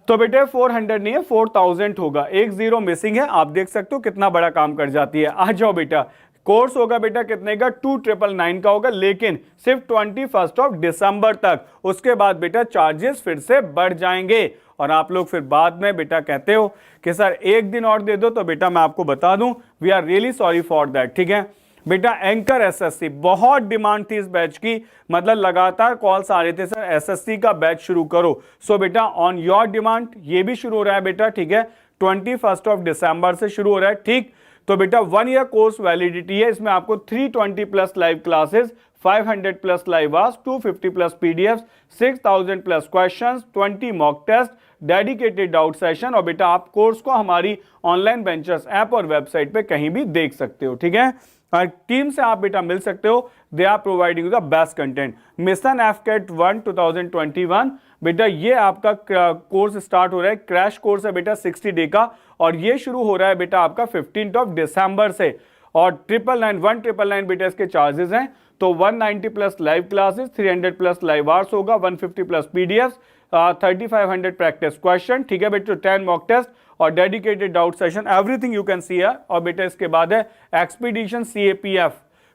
तो बेटे 400 नहीं है, 4000 होगा, एक जीरो मिसिंग है। आप देख सकते हो कितना बड़ा काम कर जाती है। आ जाओ बेटा, कोर्स होगा बेटा कितने का, 2999 का होगा, लेकिन सिर्फ 21 ऑफ दिसंबर तक। उसके बाद बेटा चार्जेस फिर से बढ़ जाएंगे। और आप लोग फिर बाद में बेटा कहते हो कि सर एक दिन और दे दो, तो बेटा मैं आपको बता दूं, we are really sorry for that, ठीक है। बेटा एंकर SSC, बहुत डिमांड थी इस बैच की, मतलब लगातार कॉल्स आ रहे थे सर SSC का बैच शुरू करो। सो बेटा ऑन योर डिमांड ये भी शुरू हो रहा है बेटा, ठीक है। 21 ऑफ दिसंबर से शुरू हो रहा है, ठीक। तो बेटा 1 ईयर कोर्स वैलिडिटी है, इसमें आपको 320 plus live classes, 500 plus live hours, 250 plus PDFs, 6000 plus questions, 20 mock test, dedicated doubt session. और बेटा आप कोर्स को हमारी ऑनलाइन बेंचर्स ऐप और वेबसाइट पे कहीं भी देख सकते हो, ठीक है। और टीम से आप बेटा मिल सकते हो, they are providing the best content. Mission AFCAT 1 2021, बेटा ये आपका कोर्स स्टार्ट हो रहा है, क्रैश कोर्स है बेटा 60 डे का, और ये शुरू हो रहा है बेटा आपका 15 ऑफ दिसंबर से। और 1999 बेटा इसके चार्जेस हैं। तो 190 plus live classes, 300 plus live hours होगा, 150 प्लस PDFs, 3500 प्रैक्टिस क्वेश्चन, ठीक है बेटा, 10 मॉक टेस्ट और dedicated doubt session, everything you can सी है। और बेटा इसके बाद है एक्सपीडिशन CAPF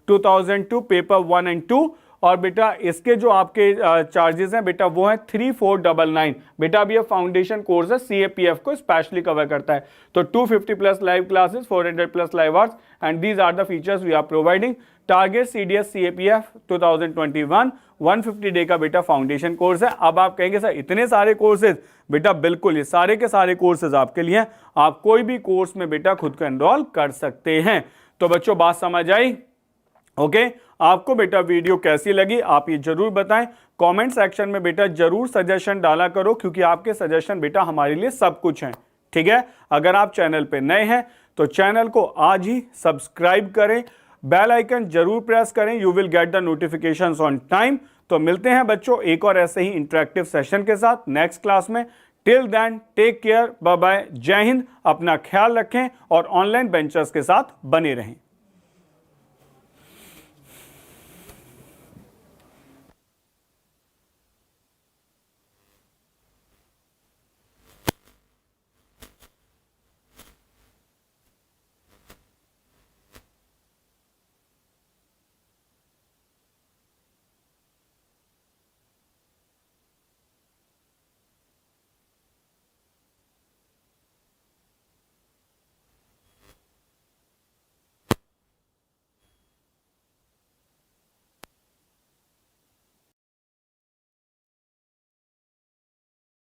2002 पेपर 1 एंड 2, और बेटा इसके जो आपके चार्जेस हैं बेटा वो हैं 3499। बेटा अब ये फाउंडेशन कोर्स है, CAPF को स्पेशली कवर करता है। तो 250 plus live classes, 400 plus live hours, and these are the features we are providing. Target CDS CAPF 2021 150 day का बेटा फाउंडेशन कोर्स है। अब आप कहेंगे सर इतने सारे कोर्सेज, बेटा बिल्कुल ये सारे के सारे कोर्सेज आपके लिए हैं, आप कोई भी कोर्स में बेटा खुद को एनरोल कर सकते हैं। तो बच्चों बात समझ आई, ओके। आपको बेटा वीडियो कैसी लगी आप ये जरूर बताएं, कमेंट सेक्शन में बेटा जरूर सजेशन डाला करो, क्योंकि आपके सजेशन बेटा हमारे लिए सब कुछ हैं, ठीक है। अगर आप चैनल पे नए हैं तो चैनल को आज ही सब्सक्राइब करें, बेल आइकन जरूर प्रेस करें, you will get the notifications on time. तो मिलते हैं बच्चों एक और ऐसे ही इंटरेक्टिव सेशन के साथ नेक्स्ट क्लास में। Till then take care, bye bye, जय हिंद, अपना ख्याल रखें और ऑनलाइन बेंचर्स के साथ बने रहें।